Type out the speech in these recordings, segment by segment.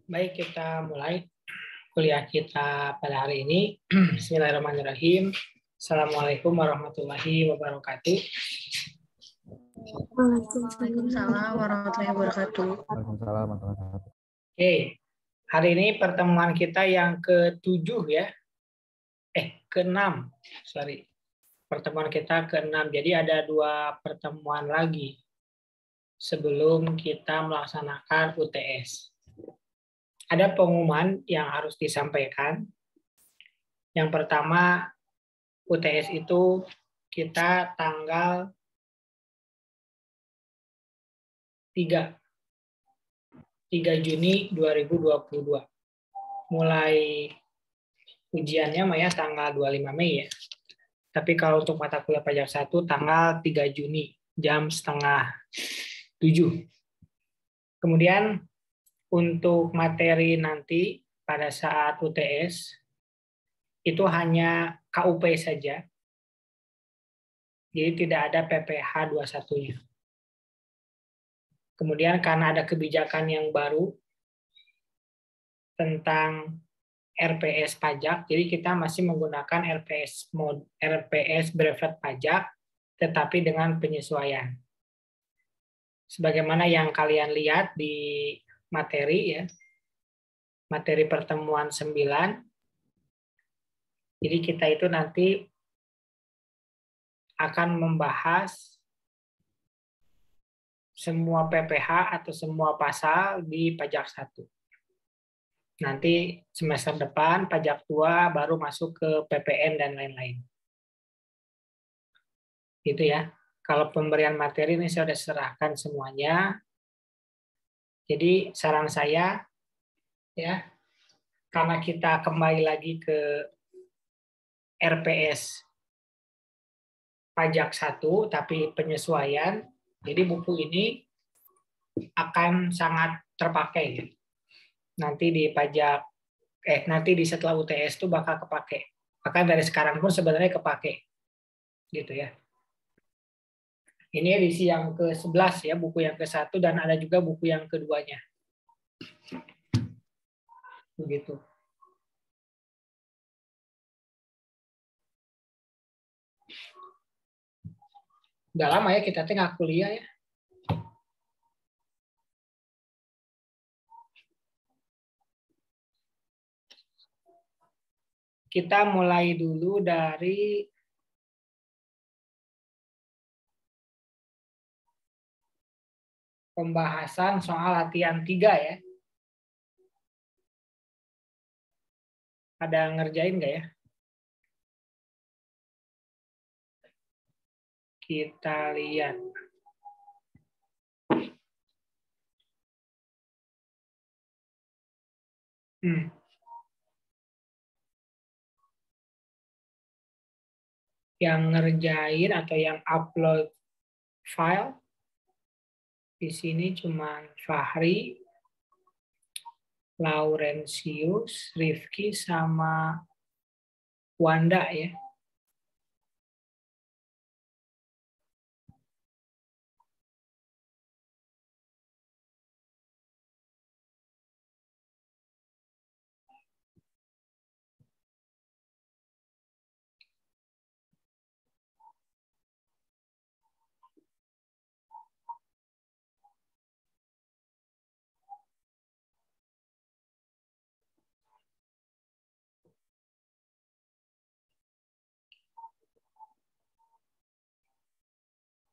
Baik, kita mulai kuliah kita pada hari ini. Bismillahirrahmanirrahim. Assalamualaikum warahmatullahi wabarakatuh. Waalaikumsalam warahmatullahi wabarakatuh. Waalaikumsalam warahmatullahi wabarakatuh. Oke, hari ini pertemuan kita yang ke-7 ya. Ke-6. Sorry. Pertemuan kita ke-6. Jadi ada 2 pertemuan lagi sebelum kita melaksanakan UTS. Ada pengumuman yang harus disampaikan. Yang pertama, UTS itu kita tanggal 3 Juni 2022. Mulai ujiannya Maya tanggal 25 Mei ya. Tapi kalau untuk mata kuliah pajak 1 tanggal 3 Juni jam 6:30. Kemudian untuk materi nanti pada saat UTS itu hanya KUP saja. Jadi tidak ada PPH 21-nya. Kemudian karena ada kebijakan yang baru tentang RPS pajak, jadi kita masih menggunakan RPS brevet pajak, tetapi dengan penyesuaian. Sebagaimana yang kalian lihat di materi ya, materi pertemuan 9. Jadi kita itu nanti akan membahas semua PPH atau semua pasal di pajak 1. Nanti semester depan pajak 2 baru masuk ke PPN dan lain-lain. Gitu ya. Kalau pemberian materi ini saya sudah serahkan semuanya. Jadi saran saya ya, karena kita kembali lagi ke RPS pajak 1 tapi penyesuaian, jadi buku ini akan sangat terpakai. Nanti di pajak nanti di setelah UTS itu bakal kepake. Bahkan dari sekarang pun sebenarnya kepake. Gitu ya. Ini edisi yang ke-11 ya, buku yang ke-1 dan ada juga buku yang keduanya. Begitu. Udah lama ya kita nggak kuliah ya. Kita mulai dulu dari pembahasan soal latihan 3 ya. Ada ngerjain nggak ya? Kita lihat. Yang ngerjain atau yang upload file di sini cuma Fahri, Laurentius, Rifki, sama Wanda ya.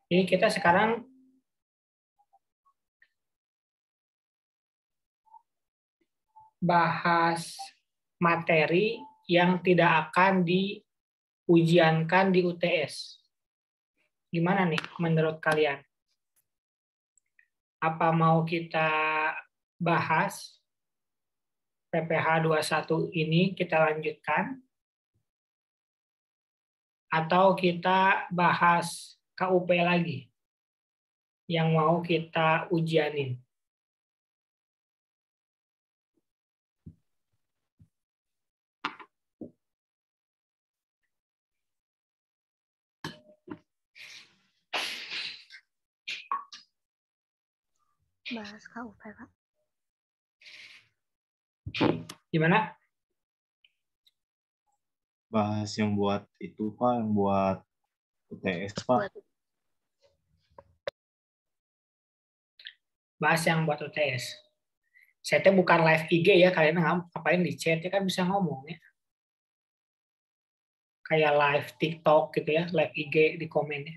Jadi kita sekarang bahas materi yang tidak akan diujiankan di UTS. Gimana nih menurut kalian? Apa mau kita bahas PPH 21 ini kita lanjutkan? Atau kita bahas KUP lagi yang mau kita ujianin? Bahas KUP, Pak. Gimana? Bahas yang buat itu Pak, yang buat UTS Pak. Bahas yang buat UTS. Saya tuh bukan live IG ya, kalian ngapain di chat ya, kan bisa ngomong ya. Kayak live TikTok gitu ya, live IG di komen ya.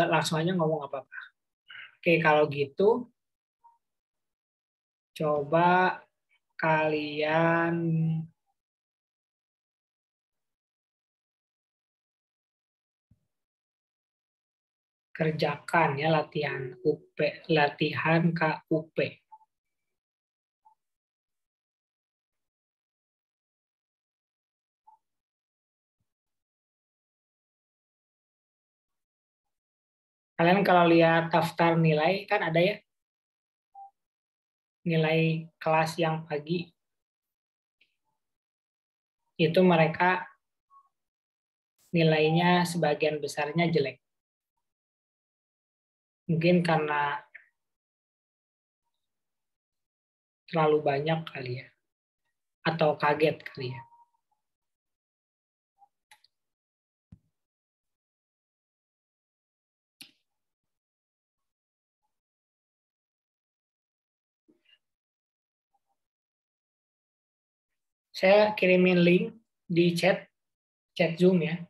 Langsung aja ngomong apa-apa. Oke, kalau gitu coba kalian kerjakan ya latihan UP, latihan KUP. Kalian kalau lihat daftar nilai kan ada ya, nilai kelas yang pagi. Itu mereka nilainya sebagian besarnya jelek. Mungkin karena terlalu banyak kali ya. Atau kaget kali ya. Saya kirimin link di chat Zoom ya.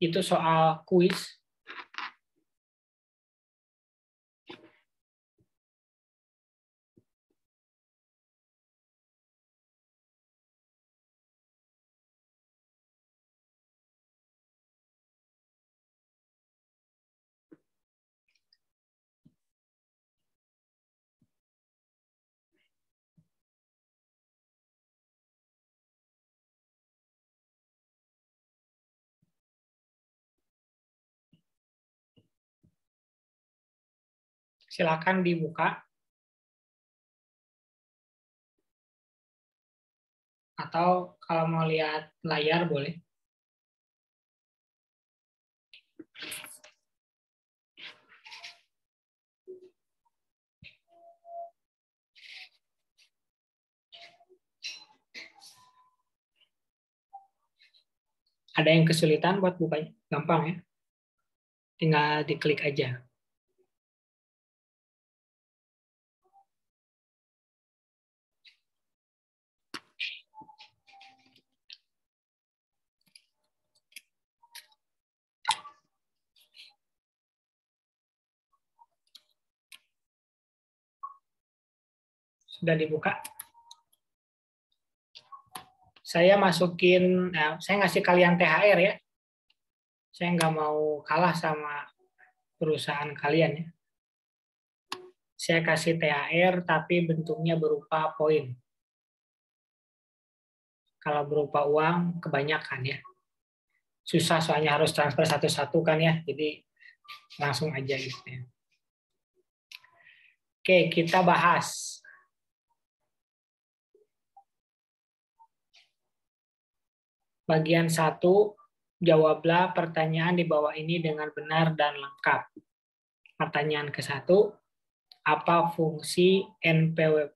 Itu soal kuis. Silakan dibuka. Atau kalau mau lihat layar boleh. Ada yang kesulitan buat bukanya? Gampang ya. Tinggal diklik aja. Sudah dibuka. Saya masukin, saya ngasih kalian THR ya. Saya nggak mau kalah sama perusahaan kalian ya. Saya kasih THR tapi bentuknya berupa poin. Kalau berupa uang kebanyakan ya. Susah soalnya harus transfer satu-satu kan ya. Jadi langsung aja gitu ya. Oke, kita bahas. Bagian 1, jawablah pertanyaan di bawah ini dengan benar dan lengkap. Pertanyaan ke-1, apa fungsi NPWP?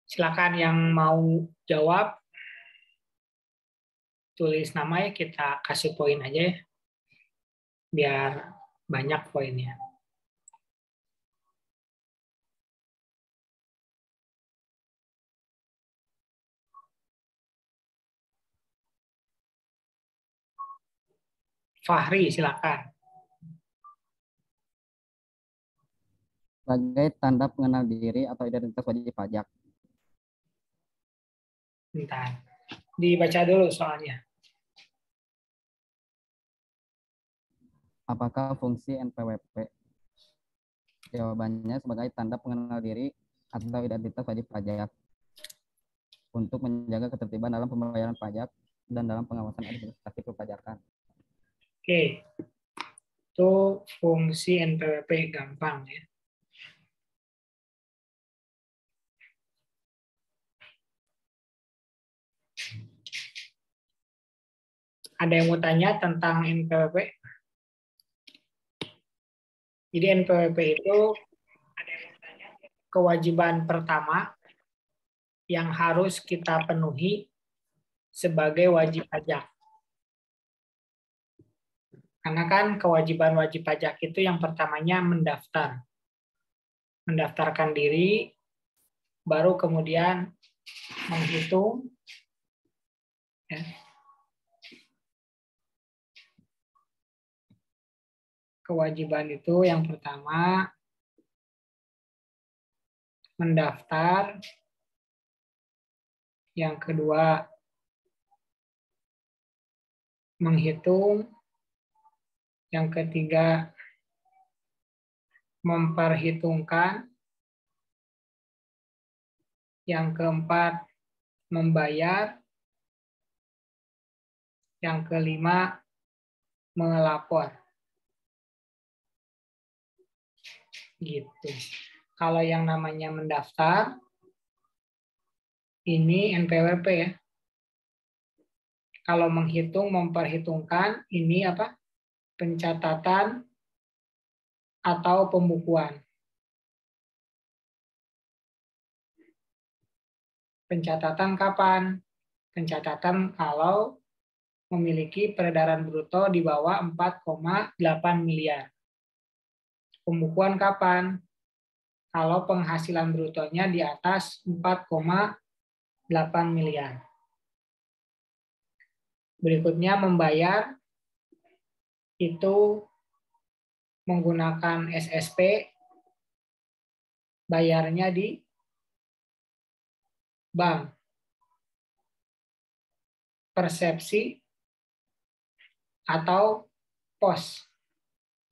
Silakan yang mau jawab, tulis nama ya, kita kasih poin aja ya, biar banyak poinnya. Fahri, silakan. Sebagai tanda pengenal diri atau identitas wajib pajak. Bentar, dibaca dulu soalnya. Apakah fungsi NPWP? Jawabannya sebagai tanda pengenal diri atau identitas wajib pajak untuk menjaga ketertiban dalam pembayaran pajak dan dalam pengawasan administrasi perpajakan. Oke, itu fungsi NPWP gampang ya. Ada yang mau tanya tentang NPWP? Jadi NPWP itu kewajiban pertama yang harus kita penuhi sebagai wajib pajak. Karena kan kewajiban wajib pajak itu yang pertamanya mendaftar. Mendaftarkan diri, baru kemudian menghitung, ya. Kewajiban itu yang pertama mendaftar, yang kedua menghitung, yang ketiga memperhitungkan, yang keempat membayar, yang kelima melapor. Gitu. Kalau yang namanya mendaftar, ini NPWP ya. Kalau menghitung, memperhitungkan, ini apa? Pencatatan atau pembukuan. Pencatatan kapan? Pencatatan kalau memiliki peredaran bruto di bawah 4,8 miliar. Pembukuan kapan? Kalau penghasilan brutonya di atas 4,8 miliar. Berikutnya membayar, itu menggunakan SSP, bayarnya di bank. Persepsi atau pos.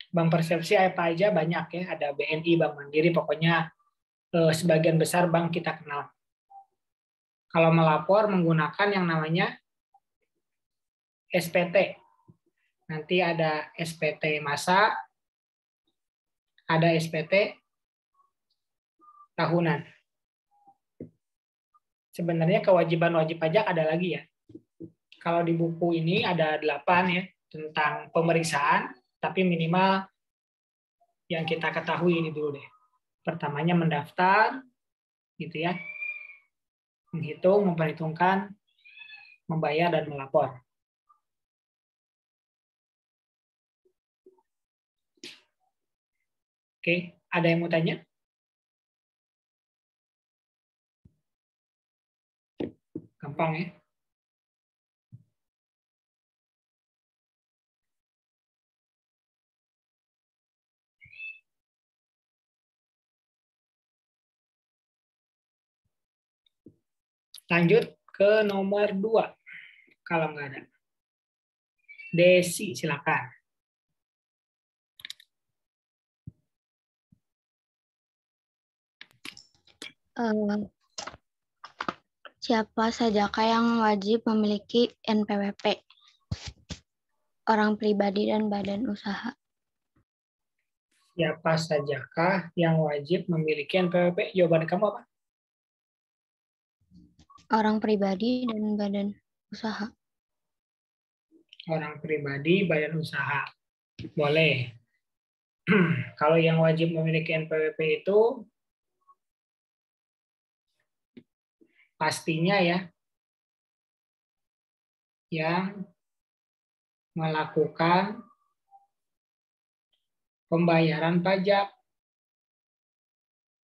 Bank persepsi apa aja banyak ya, ada BNI, Bank Mandiri, pokoknya sebagian besar bank kita kenal. Kalau melapor menggunakan yang namanya SPT. Nanti ada SPT masa, ada SPT tahunan. Sebenarnya kewajiban wajib pajak ada lagi ya. Kalau di buku ini ada 8 ya, tentang pemeriksaan, tapi minimal yang kita ketahui ini dulu deh. Pertamanya mendaftar, gitu ya. Menghitung, memperhitungkan, membayar, dan melapor. Oke, ada yang mau tanya? Gampang ya. Lanjut ke nomor 2. Kalau nggak ada. Desi, silakan. Siapa sajakah yang wajib memiliki NPWP? Orang pribadi dan badan usaha. Siapa sajakah yang wajib memiliki NPWP? Jawaban kamu apa? Orang pribadi dan badan usaha. Orang pribadi, badan usaha. Boleh. Kalau yang wajib memiliki NPWP itu pastinya ya yang melakukan pembayaran pajak.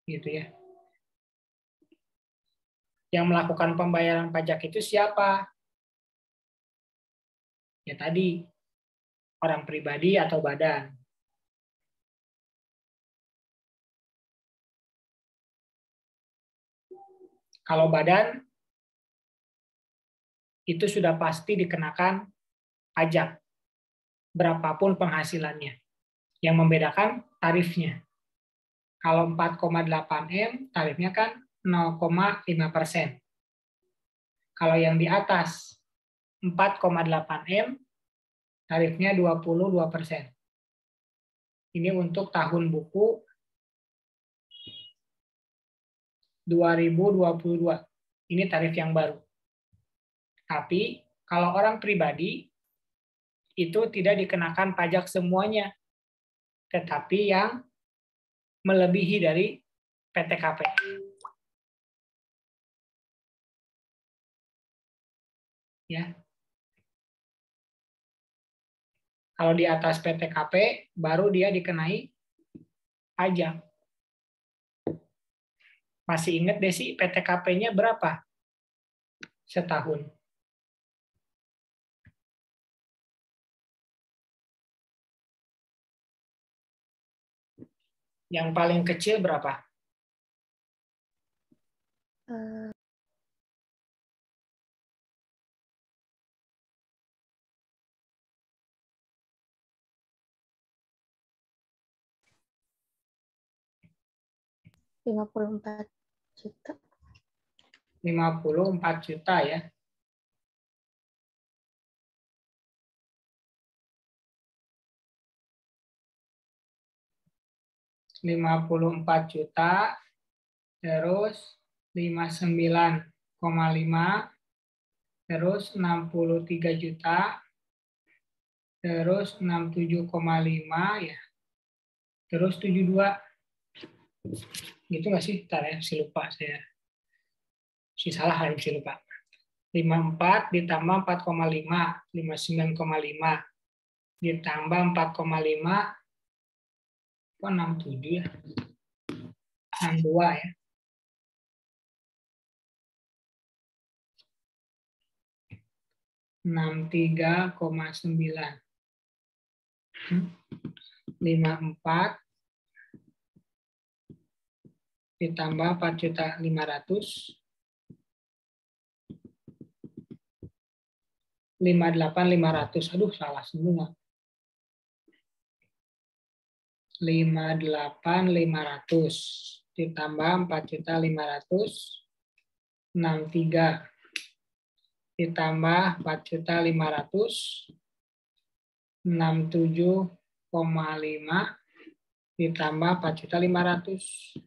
Gitu ya. Yang melakukan pembayaran pajak itu siapa? Ya tadi, orang pribadi atau badan. Kalau badan, itu sudah pasti dikenakan pajak, berapapun penghasilannya. Yang membedakan tarifnya. Kalau 4,8 M, tarifnya kan 0,5%. Kalau yang di atas 4,8 M, tarifnya 22%. Ini untuk tahun buku 2022. Ini tarif yang baru. Tapi kalau orang pribadi itu tidak dikenakan pajak semuanya, tetapi yang melebihi dari PTKP. Ya. Kalau di atas PTKP, baru dia dikenai pajak. Masih ingat Desi, PTKP-nya berapa setahun? Yang paling kecil berapa? Eh, Rp54 juta. 54 juta ya. Rp54 juta, terus 59,5, terus 63 juta, terus 67,5 ya, terus 72. Gitu nggak sih? Ntar ya, si lupa saya. Si salah lagi, si lupa. 54 ditambah 4,5, 59,5 ditambah 4,5, kok 67 ya? 62 ya. 63,9. 54 ditambah 4.500.000, 58.500. Aduh, salah semua. 58.500 ditambah 4.500.000, 63 ditambah 4.500.000, 67,5 ditambah 4.500.000,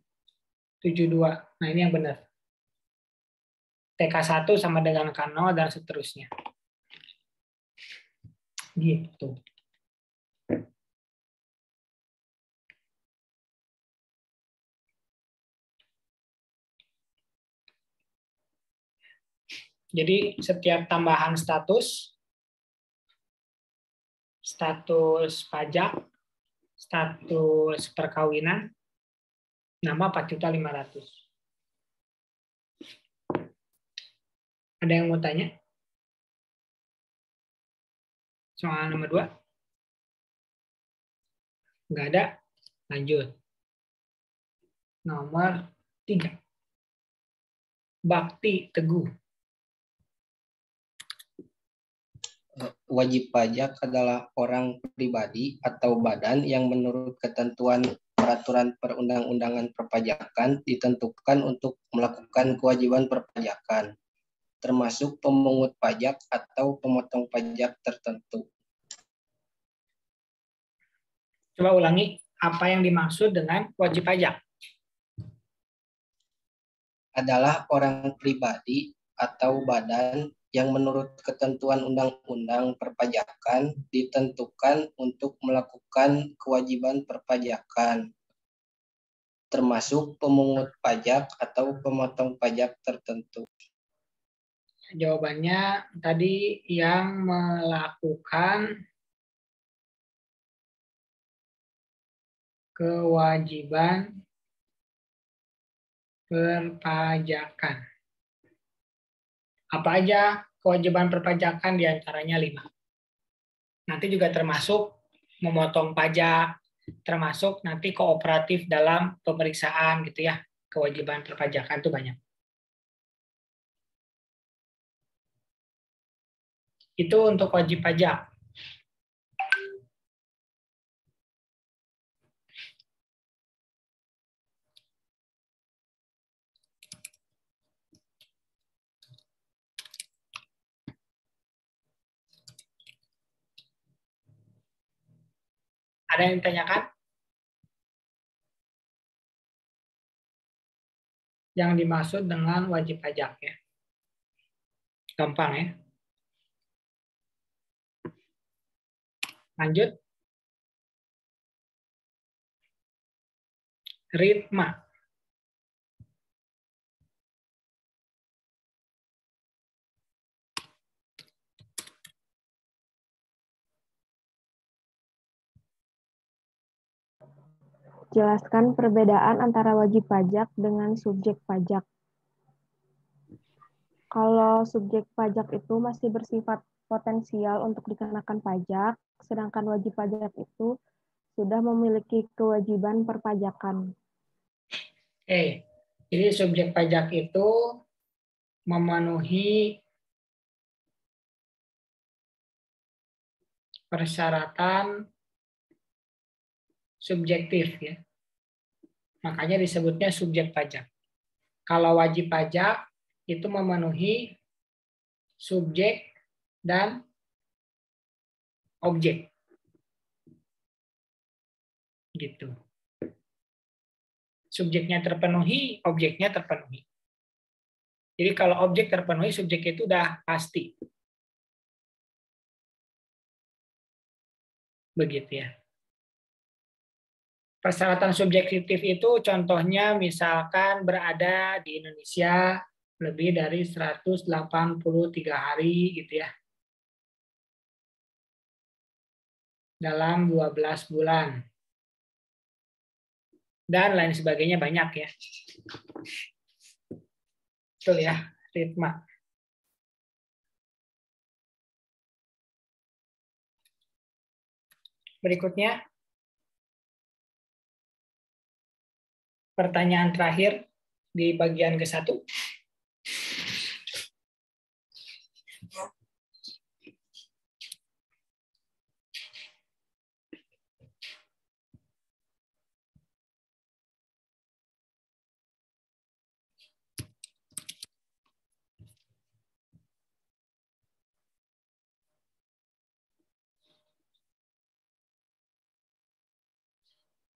72. Nah, ini yang benar. TK1 sama dengan K0 dan seterusnya. Gitu. Jadi setiap tambahan status pajak, status perkawinan, nama 4.500.000. Ada yang mau tanya? Soal nomor 2? Nggak ada? Lanjut. Nomor 3. Bakti Teguh. Wajib pajak adalah orang pribadi atau badan yang menurut ketentuan peraturan perundang-undangan perpajakan ditentukan untuk melakukan kewajiban perpajakan, termasuk pemungut pajak atau pemotong pajak tertentu. Coba ulangi, apa yang dimaksud dengan wajib pajak? Adalah orang pribadi atau badan yang menurut ketentuan undang-undang perpajakan ditentukan untuk melakukan kewajiban perpajakan, termasuk pemungut pajak atau pemotong pajak tertentu. Jawabannya tadi yang melakukan kewajiban perpajakan. Apa aja kewajiban perpajakan, diantaranya 5. Nanti juga termasuk memotong pajak, termasuk nanti kooperatif dalam pemeriksaan gitu ya. Kewajiban perpajakan itu banyak. Itu untuk wajib pajak. Ada yang ditanyakan? Yang dimaksud dengan wajib pajak ya. Gampang ya. Lanjut. Ritma. Jelaskan perbedaan antara wajib pajak dengan subjek pajak. Kalau subjek pajak itu masih bersifat potensial untuk dikenakan pajak, sedangkan wajib pajak itu sudah memiliki kewajiban perpajakan. Jadi subjek pajak itu memenuhi persyaratan subjektif ya. Makanya disebutnya subjek pajak. Kalau wajib pajak itu memenuhi subjek dan objek. Gitu. Subjeknya terpenuhi, objeknya terpenuhi. Jadi kalau objek terpenuhi, subjek itu udah pasti. Begitu ya. Persyaratan subjektif itu contohnya misalkan berada di Indonesia lebih dari 183 hari gitu ya. Dalam 12 bulan. Dan lain sebagainya banyak ya. Betul ya, Ritma. Berikutnya. Pertanyaan terakhir di bagian ke-1.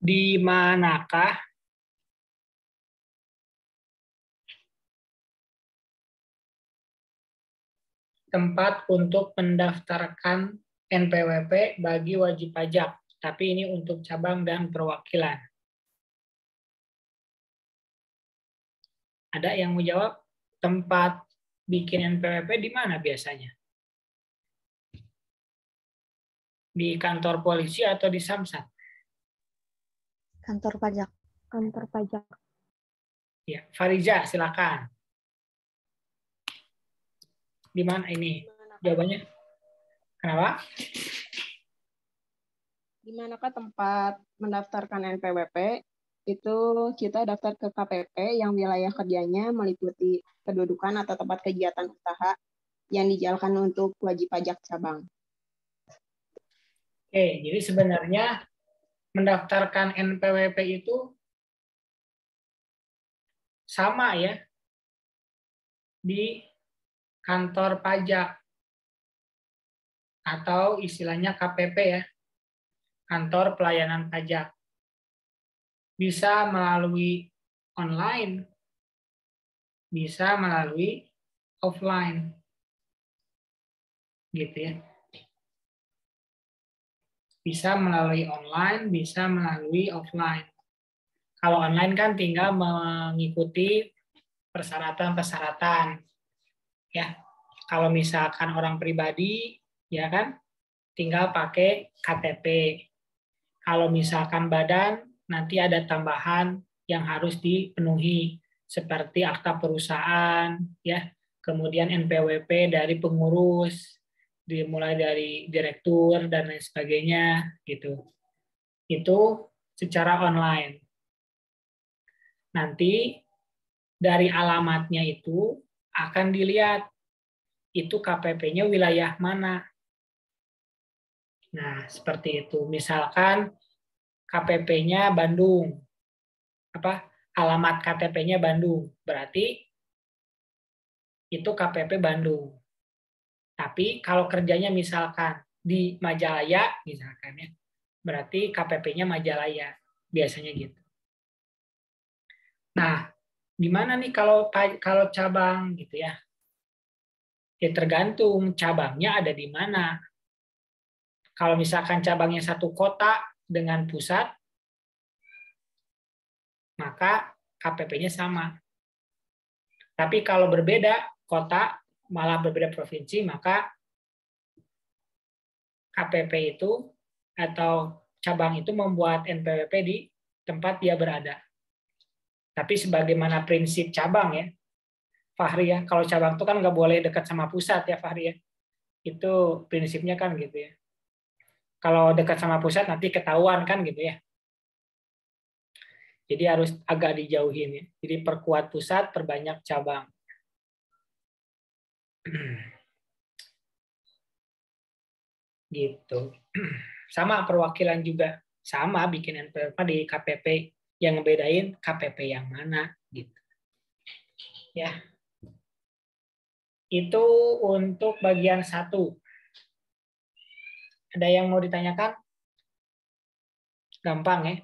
Di manakah tempat untuk mendaftarkan NPWP bagi wajib pajak? Tapi ini untuk cabang dan perwakilan. Ada yang mau jawab? Tempat bikin NPWP di mana biasanya? Di kantor polisi atau di Samsat? Kantor pajak. Kantor pajak. Ya, Fariza, silakan. Di mana ini? Jawabannya? Kenapa? Di manakah tempat mendaftarkan NPWP? Itu kita daftar ke KPP yang wilayah kerjanya meliputi kedudukan atau tempat kegiatan usaha yang dijalankan untuk wajib pajak cabang. Jadi sebenarnya mendaftarkan NPWP itu sama ya di kantor pajak atau istilahnya KPP ya, kantor pelayanan pajak. Bisa melalui online, bisa melalui offline, gitu ya. Bisa melalui online, bisa melalui offline. Kalau online kan tinggal mengikuti persyaratan-persyaratan. Ya. Kalau misalkan orang pribadi, ya kan, tinggal pakai KTP. Kalau misalkan badan, nanti ada tambahan yang harus dipenuhi, seperti akta perusahaan, ya, kemudian NPWP dari pengurus, dimulai dari direktur dan lain sebagainya gitu. Itu secara online. Nanti dari alamatnya itu akan dilihat itu KPP-nya wilayah mana. Nah, seperti itu. Misalkan KPP-nya Bandung. Alamat KTP-nya Bandung. Berarti itu KPP Bandung. Tapi kalau kerjanya misalkan di Majalaya, misalkan ya, berarti KPP-nya Majalaya, biasanya gitu. Nah, gimana nih kalau cabang gitu ya? Ya tergantung cabangnya ada di mana. Kalau misalkan cabangnya satu kota dengan pusat, maka KPP-nya sama. Tapi kalau berbeda kota, malah berbeda provinsi, maka KPP itu atau cabang itu membuat NPWP di tempat dia berada. Tapi sebagaimana prinsip cabang ya, Fahri ya, kalau cabang itu kan nggak boleh dekat sama pusat ya Fahri ya. Itu prinsipnya kan gitu ya. Kalau dekat sama pusat nanti ketahuan kan gitu ya. Jadi harus agak dijauhin ya. Jadi perkuat pusat, perbanyak cabang. Gitu. Sama perwakilan juga sama bikin NPWP di KPP, yang ngebedain KPP yang mana gitu. Ya. Itu untuk bagian 1. Ada yang mau ditanyakan? Gampang ya.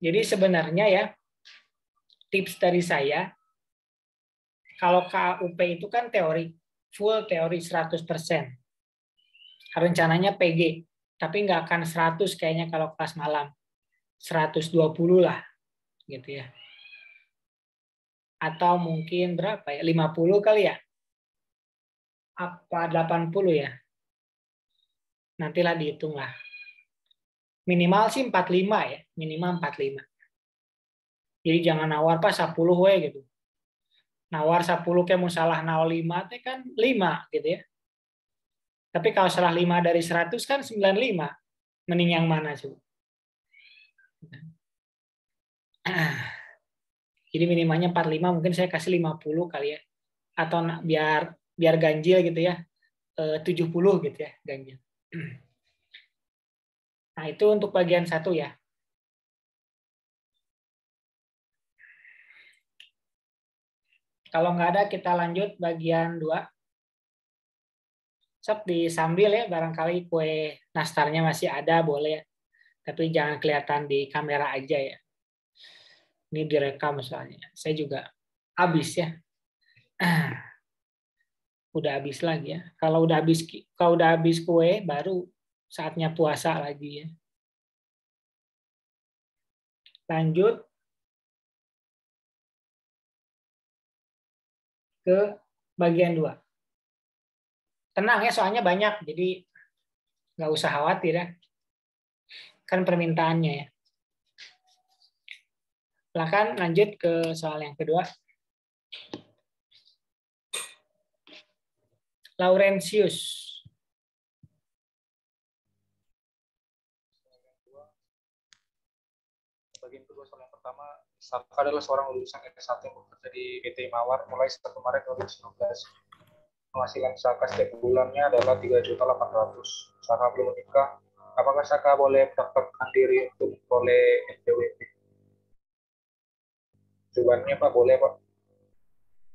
Jadi sebenarnya ya, tips dari saya, kalau KUP itu kan teori, full teori 100%. Rencananya PG, tapi nggak akan 100 kayaknya kalau kelas malam. 120 lah, gitu ya. Atau mungkin berapa ya, 50 kali ya? Apa 80 ya? Nantilah dihitung lah. Minimal sih 45 ya, minimal 45. Jadi jangan nawar pas 10 we gitu. Nawar 10 kayak mau salah 05 teh kan 5 gitu ya. Tapi kalau salah 5 dari 100 kan 95. Mending yang mana coba? Jadi minimalnya 45, mungkin saya kasih 50 kali ya. Atau biar ganjil gitu ya. 70 gitu ya, ganjil. Nah, itu untuk bagian 1 ya. Kalau nggak ada, kita lanjut bagian 2. Sok disambil ya, barangkali kue nastarnya masih ada, boleh. Tapi jangan kelihatan di kamera aja ya. Ini direkam misalnya. Saya juga habis ya. Udah habis lagi ya. Kalau udah habis kue, baru saatnya puasa lagi ya. Lanjut ke bagian 2. Tenang ya, soalnya banyak, jadi nggak usah khawatir ya. Kan permintaannya ya. Silakan lanjut ke soal yang kedua. Laurentius. Bagian kedua soal yang pertama, Saka adalah seorang lulusan S1 yang bekerja di PT Mawar mulai 1 Maret 2019. Penghasilan Saka setiap bulannya adalah 3.800.000. Saka belum menikah. Apakah Saka boleh mendaftarkan diri untuk memperoleh NPWP? Jawabannya Pak, boleh Pak.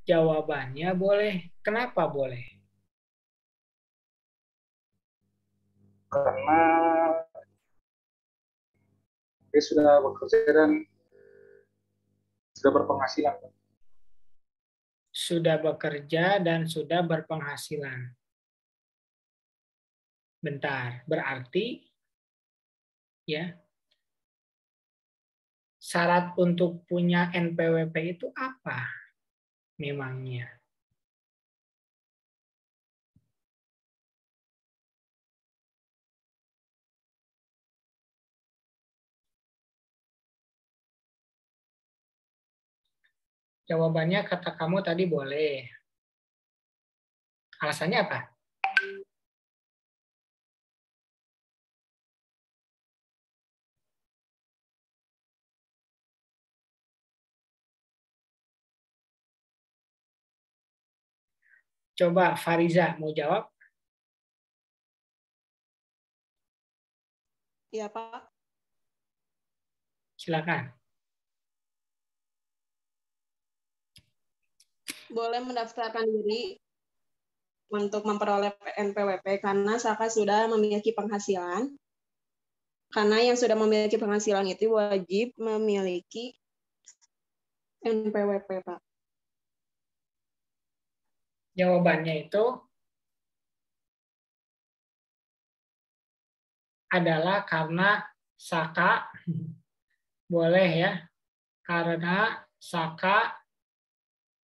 Jawabannya boleh. Kenapa boleh? Karena dia sudah bekerja dan sudah berpenghasilan. Sudah bekerja dan sudah berpenghasilan. Bentar, berarti ya syarat untuk punya NPWP itu apa memangnya? Jawabannya kata kamu tadi boleh. Alasannya apa? Coba Fariza mau jawab? Iya, Pak. Silakan. Boleh mendaftarkan diri untuk memperoleh NPWP karena Saka sudah memiliki penghasilan. Karena yang sudah memiliki penghasilan itu wajib memiliki NPWP, Pak. Jawabannya itu adalah karena Saka, boleh ya, karena Saka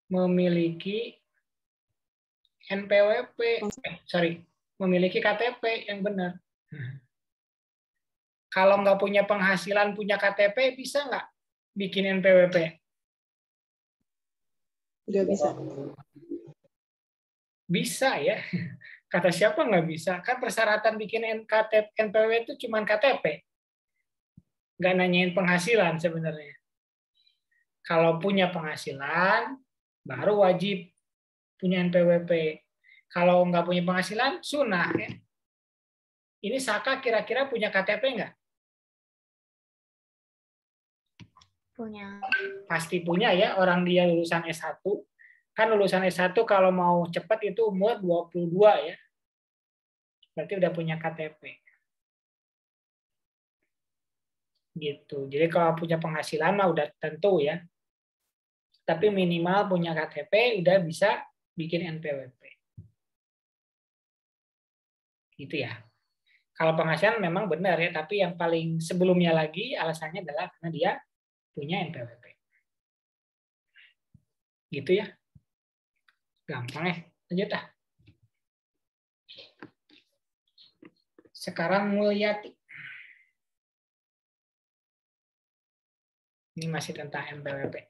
memiliki NPWP, memiliki KTP yang benar. Kalau nggak punya penghasilan, punya KTP, bisa nggak bikin NPWP? Nggak bisa. Bisa ya. Kata siapa nggak bisa? Kan persyaratan bikin NPWP itu cuma KTP. Nggak nanyain penghasilan sebenarnya. Kalau punya penghasilan, baru wajib punya NPWP. Kalau nggak punya penghasilan, sunnah. Ya. Ini Saka kira-kira punya KTP nggak? Punya. Pasti punya ya, orang dia lulusan S1. Kan lulusan S1 kalau mau cepat itu umur 22 ya. Berarti udah punya KTP. Gitu. Jadi kalau punya penghasilan mah udah tentu ya. Tapi minimal punya KTP udah bisa bikin NPWP. Gitu ya. Kalau penghasilan memang benar ya, tapi yang paling sebelumnya lagi alasannya adalah karena dia punya NPWP. Gitu ya. Gampang ya. Lanjut ah. Sekarang Mulyati. Ini masih tentang NPWP.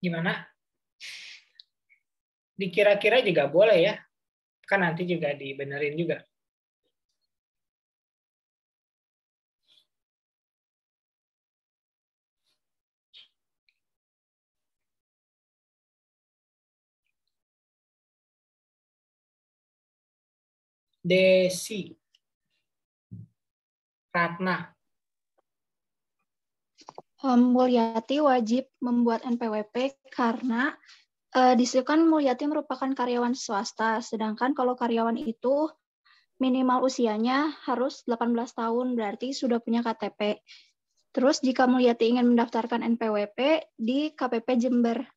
Gimana? Dikira-kira juga boleh ya. Kan nanti juga dibenerin juga. Desi. Ratna. Mulyati wajib membuat NPWP karena di situ kan Mulyati merupakan karyawan swasta, sedangkan kalau karyawan itu minimal usianya harus 18 tahun, berarti sudah punya KTP. Terus jika Mulyati ingin mendaftarkan NPWP di KPP Jember.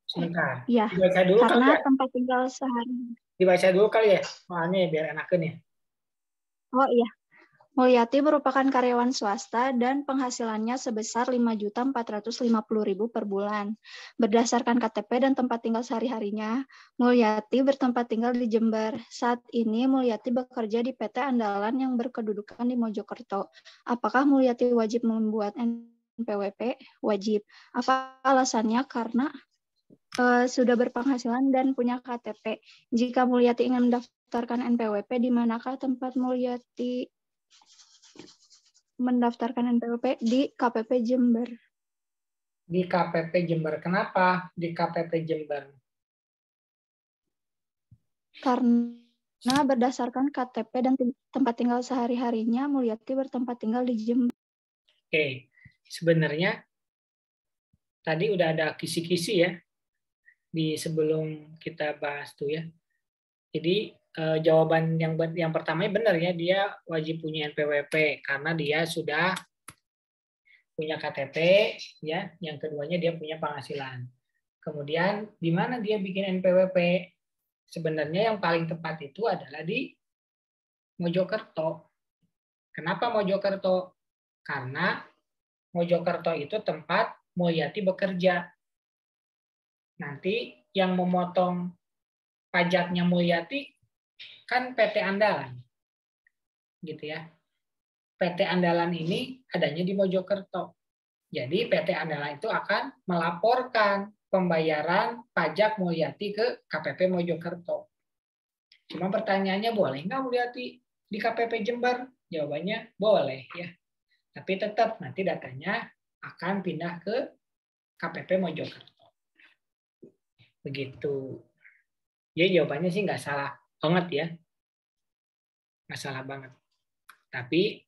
Sebentar. Ya, Dibaca dulu karena kali ya. tempat tinggal sehari. Dibaca dulu kali ya, soalnya biar enakan ya. Oh iya. Mulyati merupakan karyawan swasta dan penghasilannya sebesar 5.450.000 per bulan. Berdasarkan KTP dan tempat tinggal sehari-harinya, Mulyati bertempat tinggal di Jember. Saat ini Mulyati bekerja di PT Andalan yang berkedudukan di Mojokerto. Apakah Mulyati wajib membuat NPWP? Wajib. Apa alasannya? Karena sudah berpenghasilan dan punya KTP. Jika Mulyati ingin mendaftarkan NPWP, di manakah tempat Mulyati mendaftarkan NPWP? Di KPP Jember. Di KPP Jember. Kenapa di KPP Jember? Karena berdasarkan KTP dan tempat tinggal sehari-harinya, Mulyati bertempat tinggal di Jember. Oke, sebenarnya tadi udah ada kisi-kisi ya di sebelum kita bahas tuh ya. Jadi jawaban yang pertama benar ya, dia wajib punya NPWP karena dia sudah punya KTP ya. Yang keduanya dia punya penghasilan. Kemudian di mana dia bikin NPWP? Sebenarnya yang paling tepat itu adalah di Mojokerto. Kenapa Mojokerto? Karena Mojokerto itu tempat Mulyati bekerja. Nanti yang memotong pajaknya Mulyati kan PT Andalan. Gitu ya. PT Andalan ini adanya di Mojokerto. Jadi PT Andalan itu akan melaporkan pembayaran pajak Mulyati ke KPP Mojokerto. Cuma pertanyaannya, boleh nggak Mulyati di KPP Jember? Jawabannya boleh ya. Tapi tetap nanti datanya akan pindah ke KPP Mojokerto. Begitu. Ya jawabannya sih nggak salah banget ya. Nggak salah banget. Tapi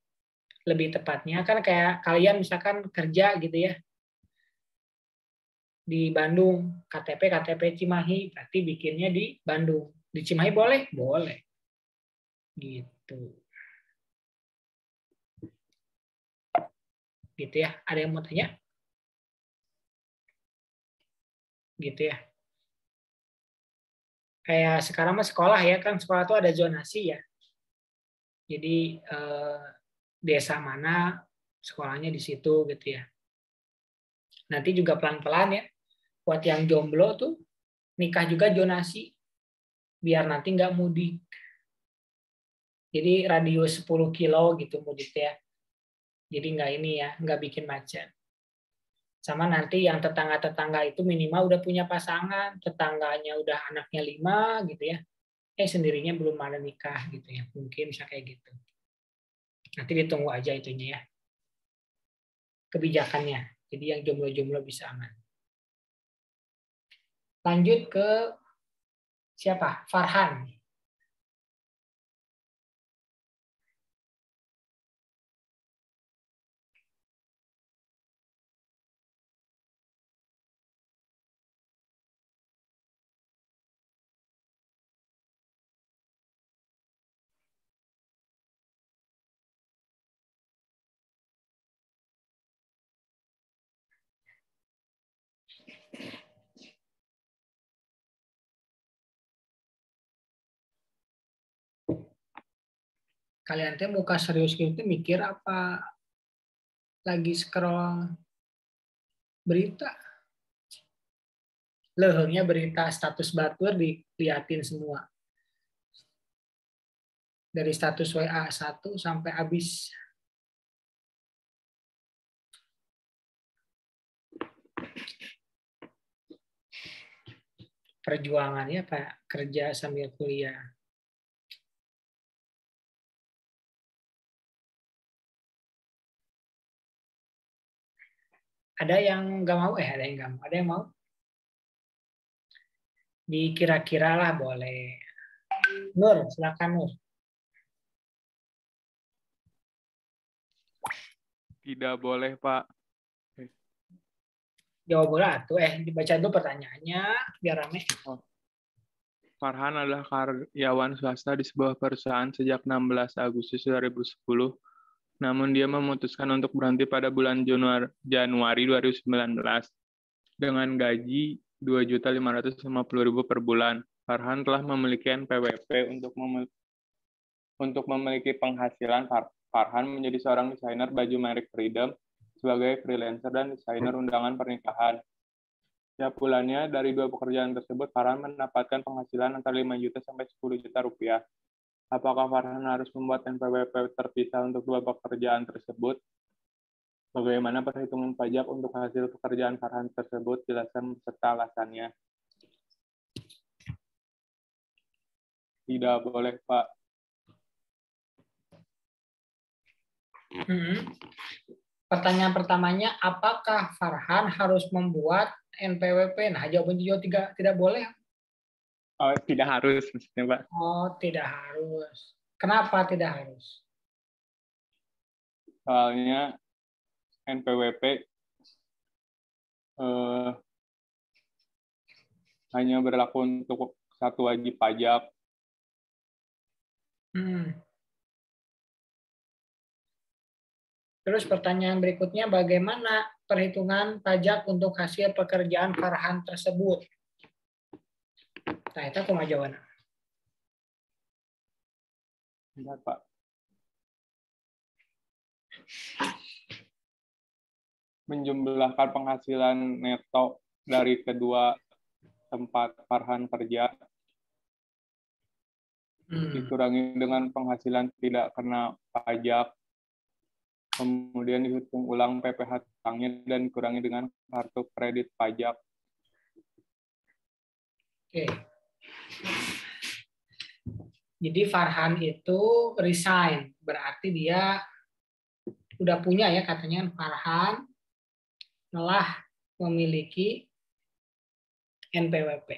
lebih tepatnya kan kayak kalian misalkan kerja gitu ya. Di Bandung, KTP Cimahi, berarti bikinnya di Bandung. Di Cimahi boleh? Boleh. Gitu. Gitu ya. Ada yang mau tanya? Gitu ya. Kayak sekarang mah sekolah ya, kan sekolah itu ada zonasi ya. Jadi desa mana sekolahnya di situ gitu ya. Nanti juga pelan-pelan ya. Buat yang jomblo tuh nikah juga zonasi biar nanti nggak mudik. Jadi radius 10 kilo gitu mudik ya. Jadi nggak ini ya, nggak bikin macet. Sama nanti yang tetangga-tetangga itu minimal udah punya pasangan, tetangganya udah anaknya 5 gitu ya. Sendirinya belum ada nikah gitu ya. Mungkin bisa kayak gitu. Nanti ditunggu aja itunya ya. Kebijakannya. Jadi yang jomblo-jomblo bisa aman. Lanjut ke siapa? Farhan. Kalian tuh muka serius gitu mikir apa? Lagi scroll berita. Lehengnya berita status batur diliatin semua. Dari status WA 1 sampai habis. Perjuangannya Pak, kerja sambil kuliah. Ada yang nggak mau? Ada yang nggak mau. Ada yang mau? Dikira-kira lah boleh. Nur, silakan Nur. Tidak boleh, Pak. Jawab bola tuh. Dibaca dulu pertanyaannya biar rame. Farhan adalah karyawan swasta di sebuah perusahaan sejak 16 Agustus 2010. Namun dia memutuskan untuk berhenti pada bulan Januari 2019 dengan gaji 2.550.000 per bulan. Farhan telah memiliki NPWP untuk memiliki penghasilan. Farhan menjadi seorang desainer baju merek Freedom sebagai freelancer dan desainer undangan pernikahan. Setiap bulannya dari 2 pekerjaan tersebut, Farhan mendapatkan penghasilan antara 5 juta sampai 10 juta rupiah. Apakah Farhan harus membuat NPWP terpisah untuk 2 pekerjaan tersebut? Bagaimana perhitungan pajak untuk hasil pekerjaan Farhan tersebut? Jelaskan beserta alasannya. Tidak boleh, Pak. Pertanyaan pertamanya, apakah Farhan harus membuat NPWP? Nah, jawabannya juga tidak boleh. Oh, tidak harus, maksudnya, Pak. Oh, tidak harus. Kenapa tidak harus? Soalnya NPWP hanya berlaku untuk satu wajib pajak. Terus pertanyaan berikutnya, bagaimana perhitungan pajak untuk hasil pekerjaan Farhan tersebut? Nah, itu aku mau jawaban. Tidak, Pak. Menjumlahkan penghasilan neto dari kedua tempat Farhan kerja dikurangi dengan penghasilan tidak kena pajak Kemudian dihitung ulang PPh utangnya dan dikurangi dengan kartu kredit pajak. Oke. Jadi Farhan itu resign, berarti dia udah punya ya, katanya Farhan telah memiliki NPWP.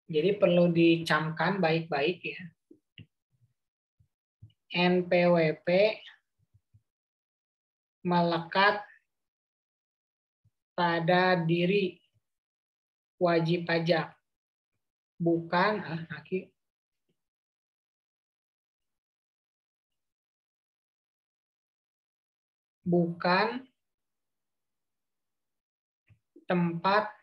Jadi perlu dicamkan baik-baik ya. NPWP melekat pada diri wajib pajak, bukan tempat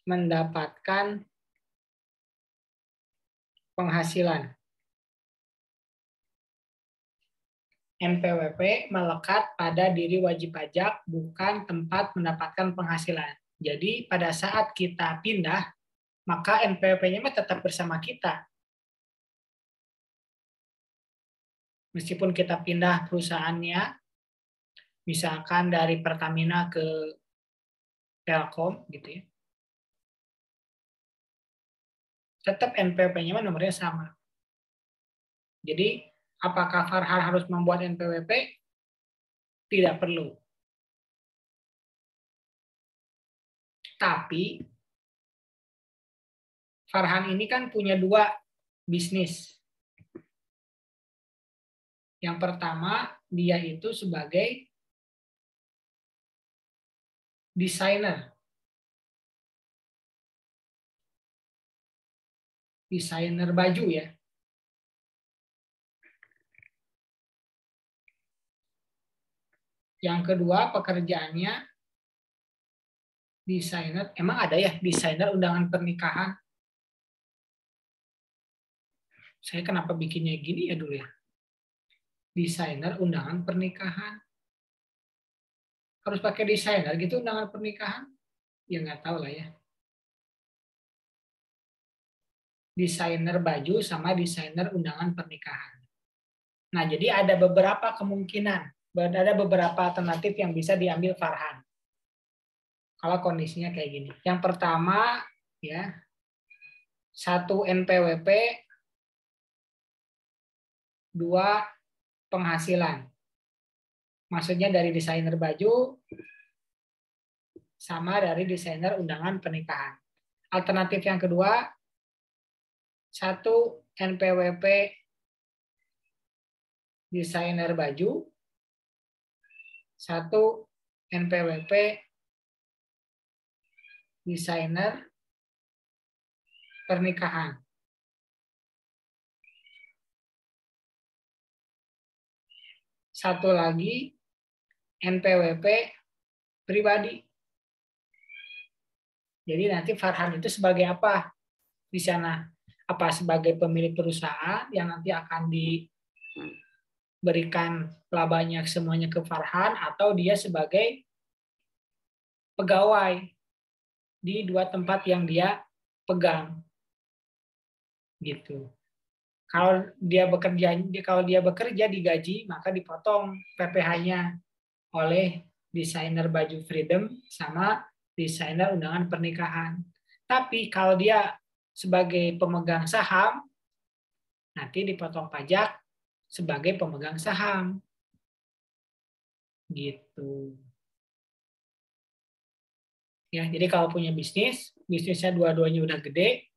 mendapatkan penghasilan. NPWP melekat pada diri wajib pajak, bukan tempat mendapatkan penghasilan. Jadi pada saat kita pindah, maka NPWP-nya tetap bersama kita. Meskipun kita pindah perusahaannya, misalkan dari Pertamina ke Telkom, gitu ya, tetap NPWP-nya nomornya sama. Jadi apakah Farhan harus membuat NPWP? Tidak perlu. Tapi Farhan ini kan punya 2 bisnis. Yang pertama, dia itu sebagai desainer. Desainer baju ya. Yang kedua, pekerjaannya desainer. Emang ada ya desainer undangan pernikahan? Saya kenapa bikinnya gini ya dulu ya? Desainer undangan pernikahan. Harus pakai desainer gitu undangan pernikahan? Ya nggak tahu lah ya. Desainer baju sama desainer undangan pernikahan. Nah, jadi ada beberapa kemungkinan, ada beberapa alternatif yang bisa diambil Farhan. Kalau kondisinya kayak gini. Yang pertama, ya, 1 NPWP, 2 penghasilan. Maksudnya dari desainer baju sama dari desainer undangan pernikahan. Alternatif yang kedua, 1 NPWP desainer baju, 1 NPWP desainer pernikahan. Satu lagi NPWP pribadi. Jadi nanti Farhan itu sebagai apa di sana? Apa sebagai pemilik perusahaan yang nanti akan diberikan labanya semuanya ke Farhan, atau dia sebagai pegawai di 2 tempat yang dia pegang, gitu. Kalau dia bekerja digaji, maka dipotong PPh-nya oleh desainer baju Freedom sama desainer undangan pernikahan. Tapi kalau dia sebagai pemegang saham, nanti dipotong pajak sebagai pemegang saham, gitu. Ya, jadi kalau punya bisnisnya dua-duanya udah gede,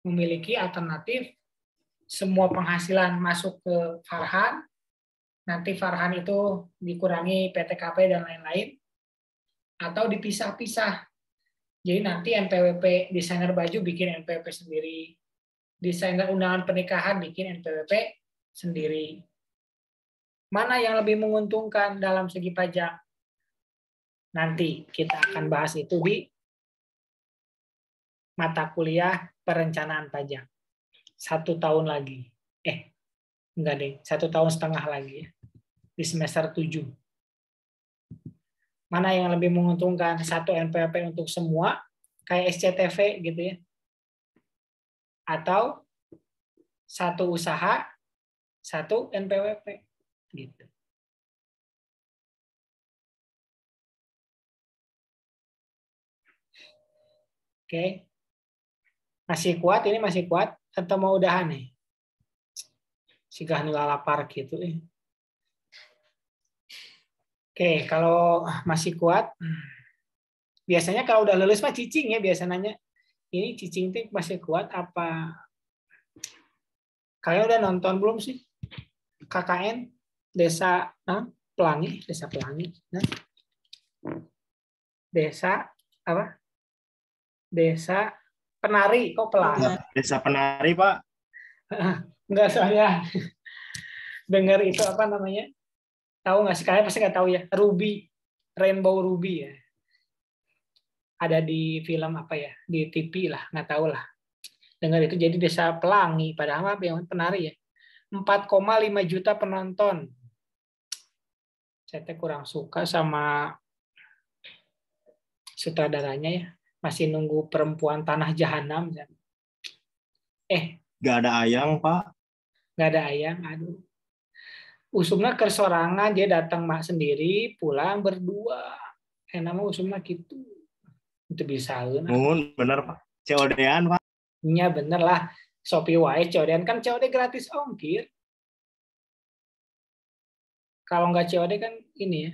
memiliki alternatif semua penghasilan masuk ke Farhan, nanti Farhan itu dikurangi PTKP dan lain-lain, atau dipisah-pisah. Jadi nanti NPWP desainer baju bikin NPWP sendiri, desainer undangan pernikahan bikin NPWP sendiri. Mana yang lebih menguntungkan dalam segi pajak? Nanti kita akan bahas itu di mata kuliah perencanaan pajak. 1 tahun lagi. Enggak deh, 1,5 tahun lagi ya. Di semester 7. Mana yang lebih menguntungkan? 1 NPWP untuk semua, kayak SCTV gitu ya. Atau 1 usaha, 1 NPWP. Gitu. Oke. Masih kuat, ini masih kuat atau mau udahan nih? Sigah nula lapar gitu. Oke, kalau masih kuat, biasanya kalau udah lulus mah cicing ya biasanya. Ini cicing tuh masih kuat apa? Kalian udah nonton belum sih? KKN Desa Pelangi, Desa Pelangi. Nah. Desa apa? Desa Penari, kok Pelangi? Desa Penari, Pak. Enggak, saya dengar itu apa namanya? Tahu nggak sih? Kalian pasti nggak tahu ya. Ruby, Rainbow Ruby ya. Ada di film apa ya? Di TV lah, nggak tahu lah. Dengar itu jadi Desa Pelangi, padahal apa yang Penari ya. 4,5 juta penonton. Saya kurang suka sama sutradaranya ya. Masih nunggu Perempuan Tanah Jahanam. Nggak ada ayang, Pak. Nggak ada ayang, aduh. Usumna kersorangan, dia datang mak sendiri, pulang berdua. Nama usumna gitu. Itu bisa. Ngun, bener, Pak. COD-an, Pak. Iya, bener lah. Shopee wae, COD-an kan COD gratis ongkir. Kalau nggak COD kan ini ya.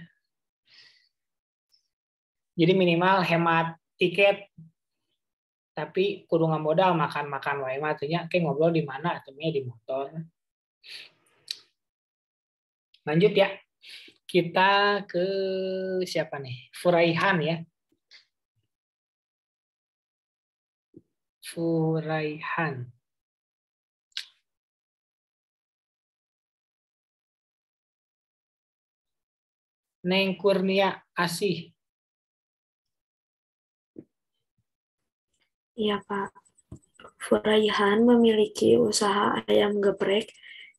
Jadi minimal hemat tiket. Tapi kudu nggak modal makan-makan wae mah artinya kayak ngobrol di mana artinya di motor. Lanjut ya. Kita ke siapa nih? Furaihan ya. Furaihan. Neng Kurnia Asih. Iya, Pak. Furaihan memiliki usaha ayam geprek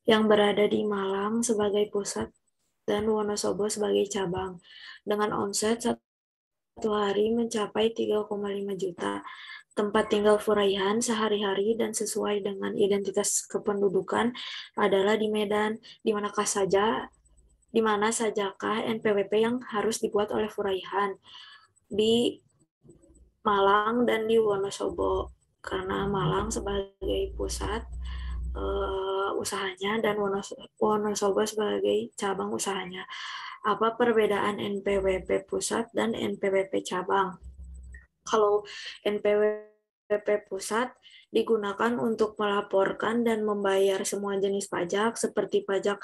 yang berada di Malang sebagai pusat dan Wonosobo sebagai cabang. Dengan omset satu hari mencapai 3,5 juta. Tempat tinggal Furaihan sehari-hari dan sesuai dengan identitas kependudukan adalah di Medan, di mana sajakah NPWP yang harus dibuat oleh Furaihan, di Malang dan di Wonosobo. Karena Malang sebagai pusat usahanya dan Wonosobo sebagai cabang usahanya. Apa perbedaan NPWP pusat dan NPWP cabang? Kalau NPWP pusat digunakan untuk melaporkan dan membayar semua jenis pajak seperti pajak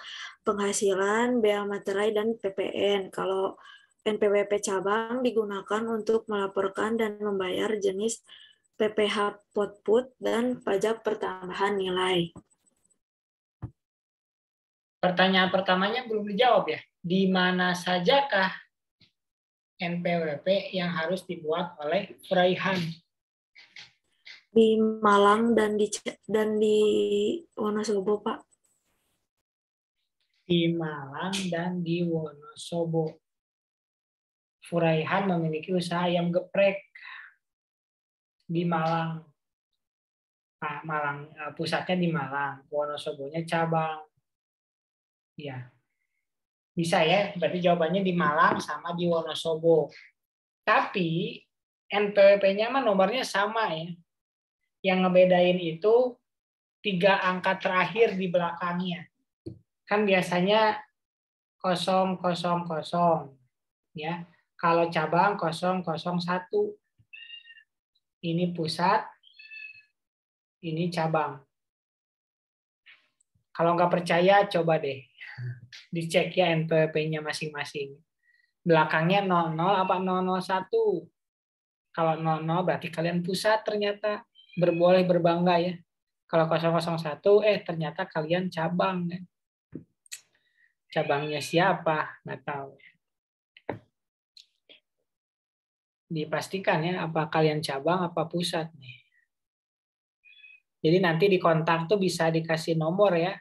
penghasilan, bea materai, dan PPN. Kalau NPWP cabang digunakan untuk melaporkan dan membayar jenis PPh Potput dan pajak pertambahan nilai. Pertanyaan pertamanya belum dijawab ya. Di mana sajakah NPWP yang harus dibuat oleh Furaihan? Di Malang dan di Wonosobo, Pak. Di Malang dan di Wonosobo. Furaihan memiliki usaha ayam geprek di Malang. Nah, Malang pusatnya di Malang, Wonosobonya cabang. Ya. Bisa ya, berarti jawabannya di Malang sama di Wonosobo. Tapi NPWP-nya mah nomornya sama ya. Yang ngebedain itu 3 angka terakhir di belakangnya. Kan biasanya 000 ya. Kalau cabang 001. Ini pusat, ini cabang. Kalau nggak percaya, coba deh dicek ya NPWP-nya masing-masing. Belakangnya 00 apa 001. Kalau 00 berarti kalian pusat ternyata. Boleh berbangga ya. Kalau 001, ternyata kalian cabang. Ya. Cabangnya siapa? Nggak tahu. Dipastikan ya, apa kalian cabang, apa pusat nih. Jadi nanti di kontak tuh bisa dikasih nomor ya.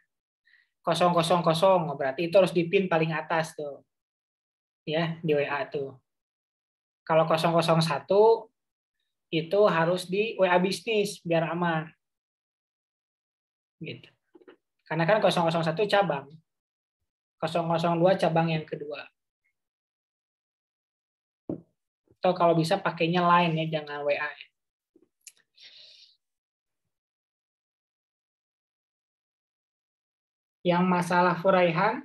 000, berarti itu harus di-pin paling atas tuh. Ya, di WA tuh. Kalau 001 itu harus di WA bisnis biar aman. Gitu. Karena kan 001 cabang. 002 cabang yang kedua. Atau kalau bisa pakainya line ya, jangan WA. Yang masalah Furaihan,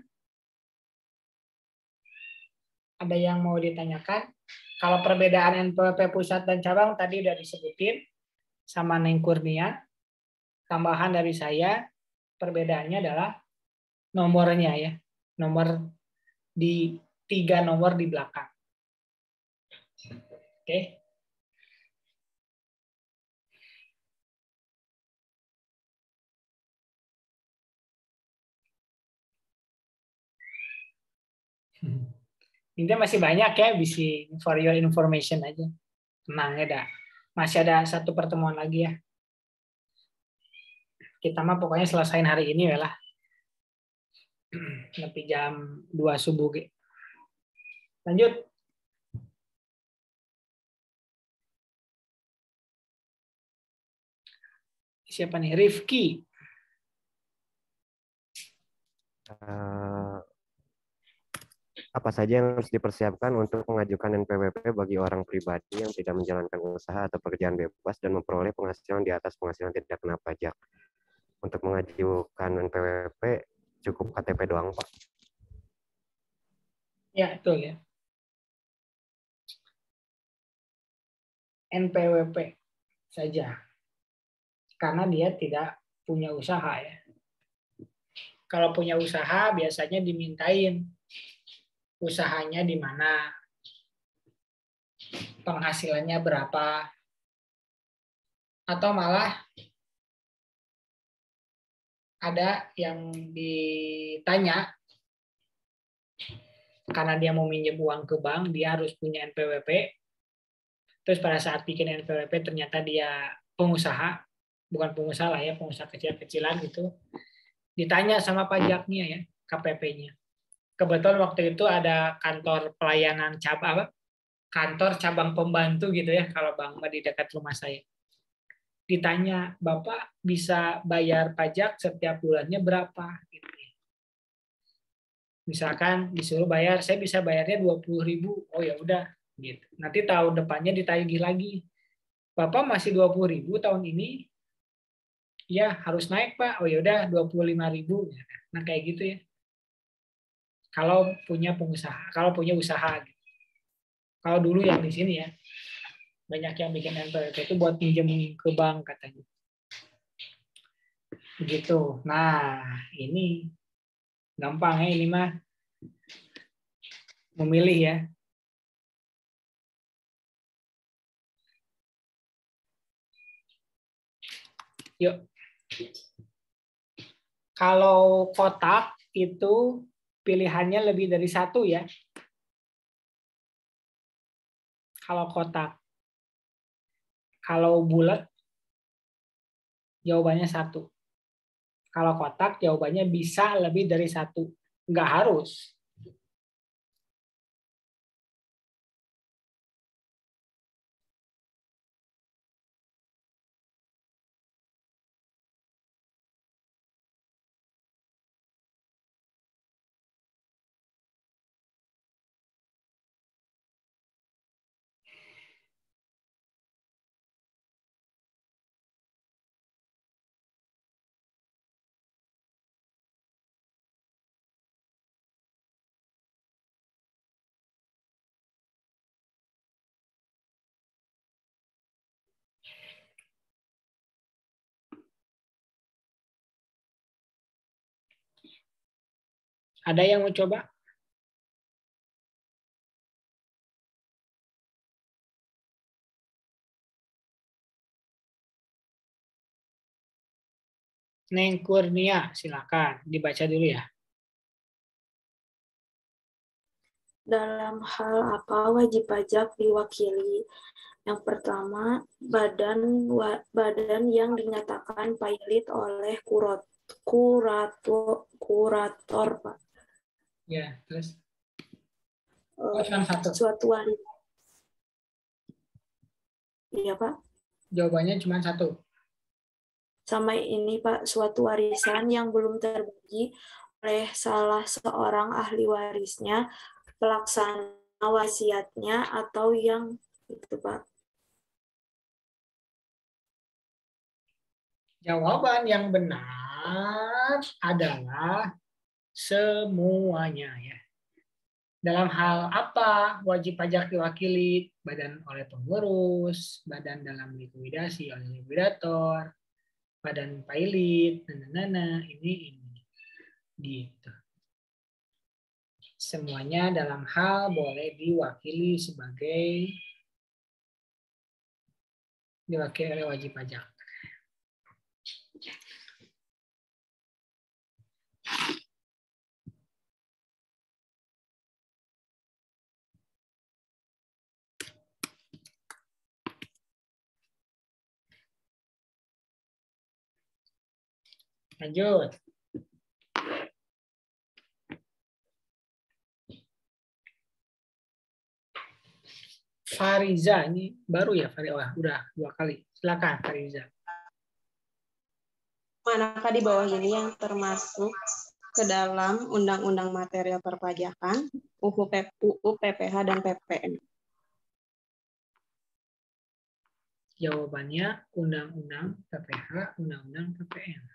ada yang mau ditanyakan? Kalau perbedaan NPWP pusat dan cabang tadi udah disebutin sama Neng Kurnia. Tambahan dari saya, perbedaannya adalah nomornya ya. Nomor di 3 nomor di belakang. Oke. Ini masih banyak ya, bisa for your information aja. Tenang ya dah. Masih ada 1 pertemuan lagi ya. Kita mah pokoknya selesain hari ini ya lah. Sampai jam 2 subuh. Lanjut. Siapa nih? Rifki. Apa saja yang harus dipersiapkan untuk mengajukan NPWP bagi orang pribadi yang tidak menjalankan usaha atau pekerjaan bebas dan memperoleh penghasilan di atas penghasilan tidak kena pajak? Untuk mengajukan NPWP cukup KTP doang, Pak? Ya, betul ya. NPWP saja. Karena dia tidak punya usaha ya. Kalau punya usaha biasanya dimintain usahanya di mana, penghasilannya berapa, atau malah ada yang ditanya karena dia mau minjem uang ke bank, dia harus punya NPWP. Terus pada saat bikin NPWP ternyata dia pengusaha, bukan pengusaha lah ya, pengusaha kecil-kecilan gitu. Ditanya sama pajaknya ya, KPP-nya. Kebetulan waktu itu ada kantor pelayanan cabang, kantor cabang pembantu gitu ya, kalau Bang di dekat rumah saya. Ditanya, Bapak bisa bayar pajak setiap bulannya berapa? Gitu. Misalkan disuruh bayar, saya bisa bayarnya 20.000. Oh ya udah, gitu. Nanti tahun depannya ditagih lagi. Bapak masih 20.000 tahun ini? Ya harus naik Pak. Oh ya udah 25.000. Nah kayak gitu ya. Kalau punya pengusaha, kalau punya usaha. Kalau dulu yang di sini ya, banyak yang bikin NPWP itu buat pinjam ke bank katanya. Begitu. Nah, ini gampang ya, ini mah memilih ya. Yuk. Kalau kotak itu pilihannya lebih dari 1 ya. Kalau kotak. Kalau bulat, jawabannya 1. Kalau kotak, jawabannya bisa lebih dari 1. Nggak harus. Ada yang mau coba? Neng Kurnia, silakan dibaca dulu ya. Dalam hal apa wajib pajak diwakili? Yang pertama, badan yang dinyatakan pilot oleh kurator, Pak. Ya, terus? Suatu warisan. Iya, Pak. Jawabannya cuma 1. sama ini Pak, suatu warisan yang belum terbagi oleh salah seorang ahli warisnya, pelaksana wasiatnya, atau yang itu Pak. Jawaban yang benar adalah semuanya ya. Dalam hal apa wajib pajak diwakili? Badan oleh pengurus, badan dalam likuidasi oleh likuidator, badan pailit, ini gitu. Semuanya dalam hal boleh diwakili oleh wajib pajak. Lanjut. Fariza, ini baru ya Fariza, udah 2 kali. Silakan Fariza. Manakah di bawah ini yang termasuk ke dalam Undang-Undang Material Perpajakan, UU PPH, dan PPN? Jawabannya Undang-Undang PPH, Undang-Undang PPN.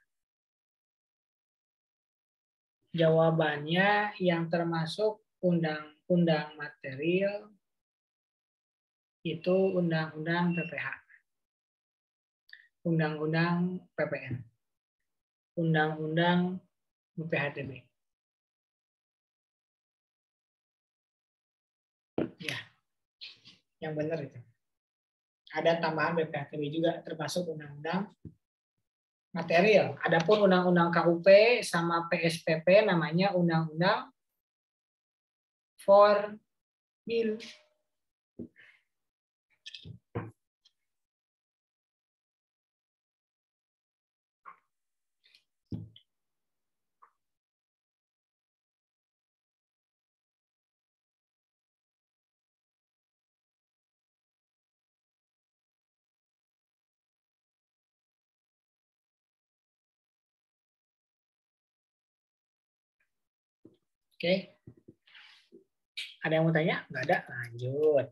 Jawabannya yang termasuk Undang-Undang Material itu Undang-Undang PPH. Undang-Undang PPN. Undang-Undang BPHTB. Ya, yang benar itu. Ada tambahan BPHTB juga termasuk undang-undang material. Adapun undang-undang KUP sama PSPP namanya undang-undang formil. Oke. Ada yang mau tanya? Nggak ada? Lanjut.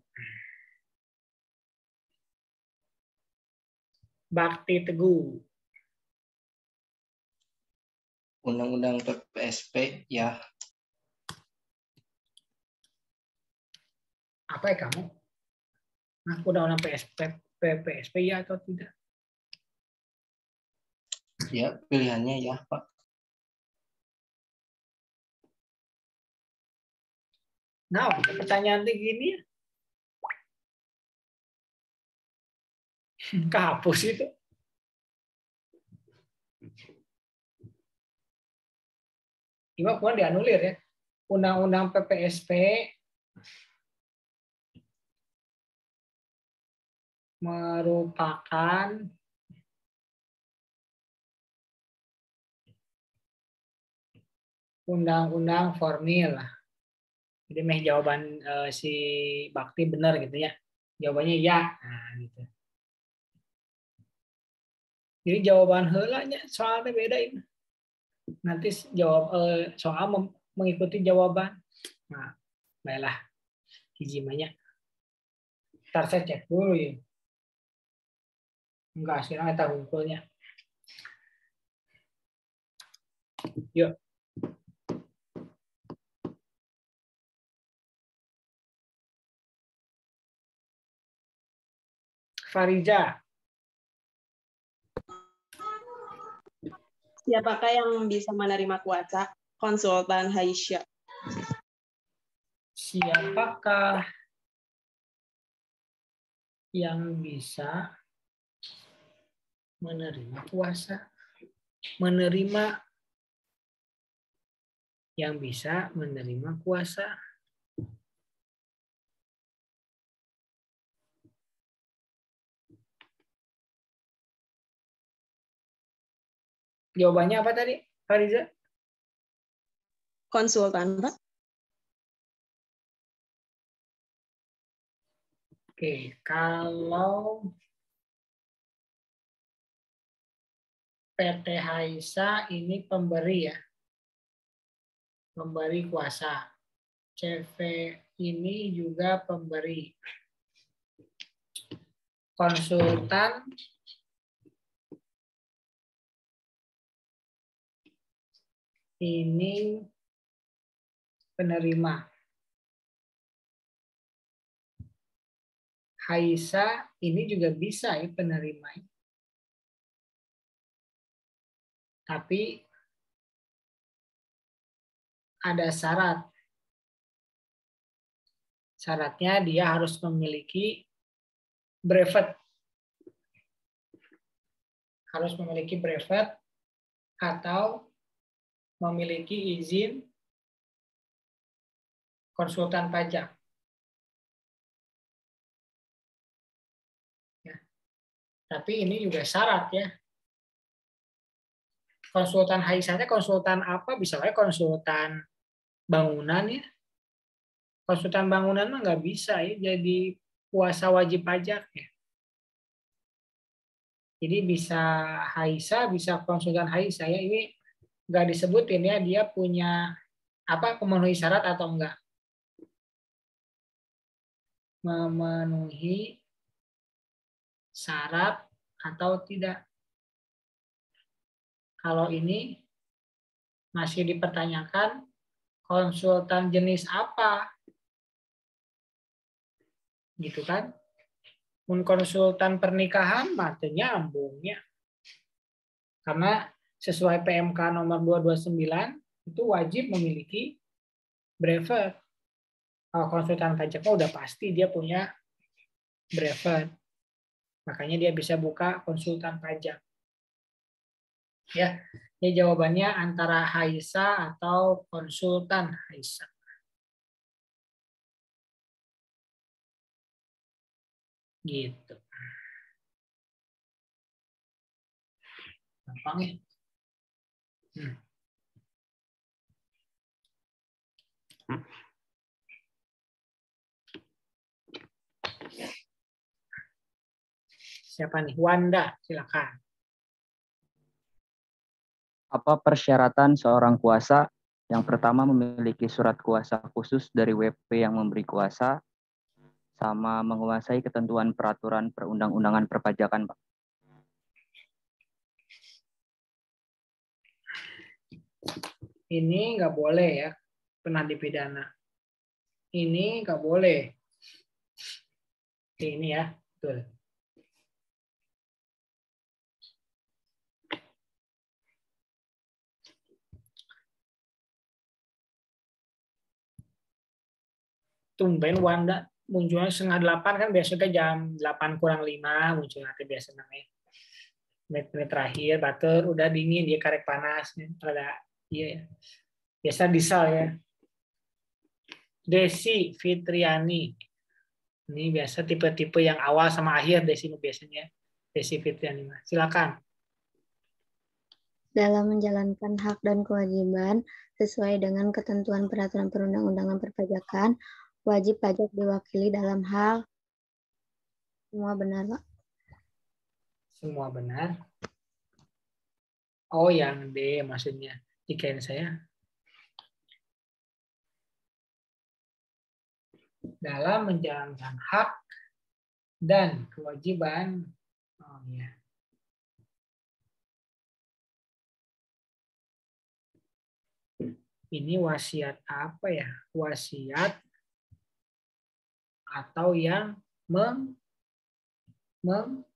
Bakti Teguh. Undang-undang PSP ya. Apa ya kamu? Nah, undang-undang PSP ya atau tidak? Ya, pilihannya ya, Pak. Nah, pertanyaan gini ya. Kehapus itu. Cuma kemudian dianulir ya. Undang-undang PPSP merupakan undang-undang formil. Jadi jawaban si Bakti benar gitu ya. Jawabannya ya. Nah, gitu. Jadi jawaban heulanya soalnya beda ini. Nanti jawab soal mengikuti jawaban. Nah, baiklah. Hijimanya. Ntar saya cek dulu ya. Enggak, sekarang kita hukulnya. Yuk. Fariza. Siapakah yang bisa menerima kuasa? Konsultan Haisya. Siapakah yang bisa menerima kuasa? Menerima yang bisa menerima kuasa. Jawabannya apa tadi, Fariza? Konsultan, Pak. Oke, kalau PT Haisa ini pemberi ya. Pemberi kuasa. CV ini juga pemberi. Konsultan ini penerima. Haisa ini juga bisa ya penerima. Tapi ada syarat. Syaratnya dia harus memiliki brevet. Harus memiliki brevet atau memiliki izin konsultan pajak. Ya. Tapi ini juga syarat ya. Konsultan Haisanya konsultan apa? Bisa kayak konsultan bangunan ya. Konsultan bangunan mah nggak bisa ya jadi kuasa wajib pajak ya. Jadi bisa Haisa, bisa konsultan Haisa ya. Ini nggak disebutin ya dia punya apa memenuhi syarat atau enggak. Memenuhi syarat atau tidak. Kalau ini masih dipertanyakan konsultan jenis apa. Gitu kan? Konsultan pernikahan mah nyambungnya. Karena sesuai PMK nomor 229 itu wajib memiliki brevet. Kalau konsultan pajak udah pasti dia punya brevet. Makanya dia bisa buka konsultan pajak. Ya, ini jawabannya antara Haisa atau konsultan Haisa. Gitu. Gampang ya? Siapa nih? Wanda, silakan. Apa persyaratan seorang kuasa? Yang pertama memiliki surat kuasa khusus dari WP yang memberi kuasa, sama menguasai ketentuan peraturan perundang-undangan perpajakan, Pak. Ini nggak boleh ya, pernah dipidana. Ini nggak boleh. Ini ya, betul. Tumben Wanda munculnya 7:30 kan biasanya jam 8:05 muncul nanti biasa namanya. Menit terakhir bater udah dingin dia karek panas rada iya ya. Biasa diesel ya. Desi Fitriani. Ini biasa tipe-tipe yang awal sama akhir Desi biasanya. Desi Fitriani. Silakan. Dalam menjalankan hak dan kewajiban sesuai dengan ketentuan peraturan perundang-undangan perpajakan, wajib pajak diwakili dalam hal semua benar, Pak. Semua benar. Oh, yang D maksudnya. Dikain saya. Dalam menjalankan hak dan kewajiban. Oh ya. Ini wasiat apa ya? Wasiat atau yang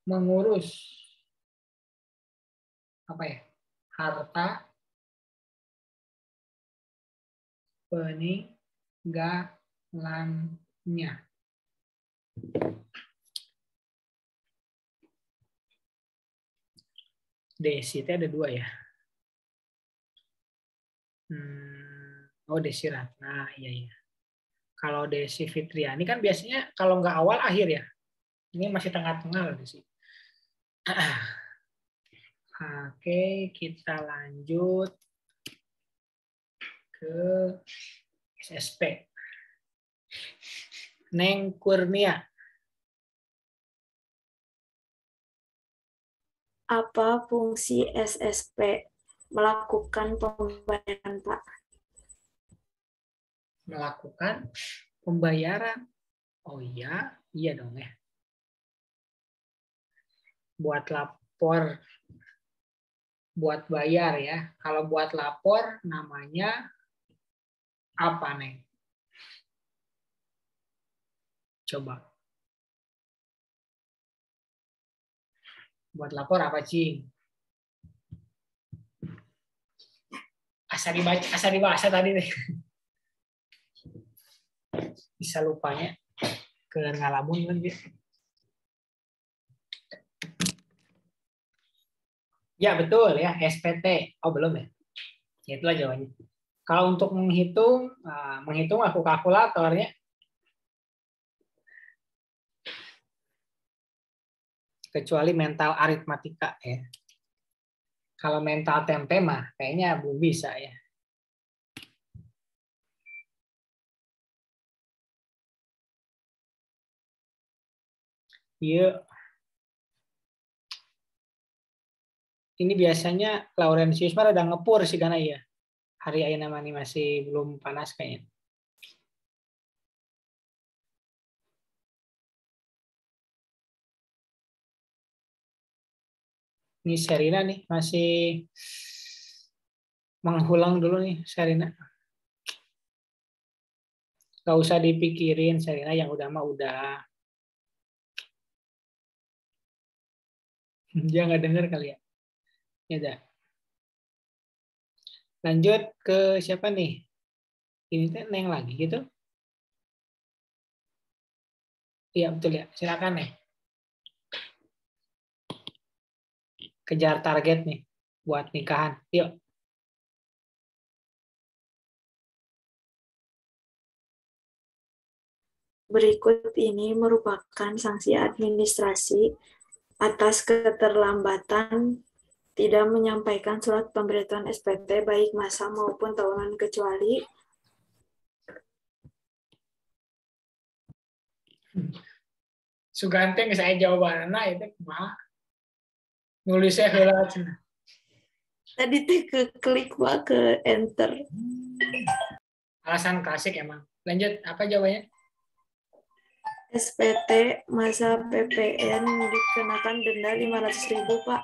mengurus apa ya? Harta peninggalannya. Desi itu ada 2 ya. Oh, Desi Ratna, iya. Kalau Desi Fitriani kan biasanya kalau nggak awal akhir ya. Ini masih tengah-tengah loh Desi. Oke, kita lanjut ke SSP. Neng Kurnia. Apa fungsi SSP? Melakukan pembayaran, Pak. Melakukan pembayaran. Oh iya, iya dong ya. Buat lapor, buat bayar ya. Kalau buat lapor namanya apa, Neng? Coba. Buat lapor apa, Cing? Asa dibahasa tadi deh. Bisa lupanya. Ke ngalamun kan gitu. Ya, betul ya, SPT. Oh, belum ya? Ya, itulah jawabannya. Kalau untuk menghitung aku kalkulatornya. Kecuali mental aritmatika ya. Kalau mental tempe mah kayaknya belum bisa ya. Iya. Ini biasanya Laurentius mah udah ngepur sih karena ya. Hari ayeuna mah masih belum panas kayaknya. Ini Serina nih masih menghulang dulu nih Serina. Gak usah dipikirin Serina, yang udah mah udah. Dia nggak dengar kali ya. Ya udah. Lanjut ke siapa nih? Ini teh Neng lagi gitu. Iya betul ya. Silakan nih. Kejar target nih buat nikahan. Yuk. Berikut ini merupakan sanksi administrasi atas keterlambatan tidak menyampaikan surat pemberitahuan SPT baik masa maupun tahunan kecuali Sugante saya jawabannya itu mah nulisnya heula cenah. tadi teh ke klik Pak, ke enter. Alasan klasik emang. Lanjut, apa jawabannya? SPT masa PPN dikenakan denda 500.000 Pak.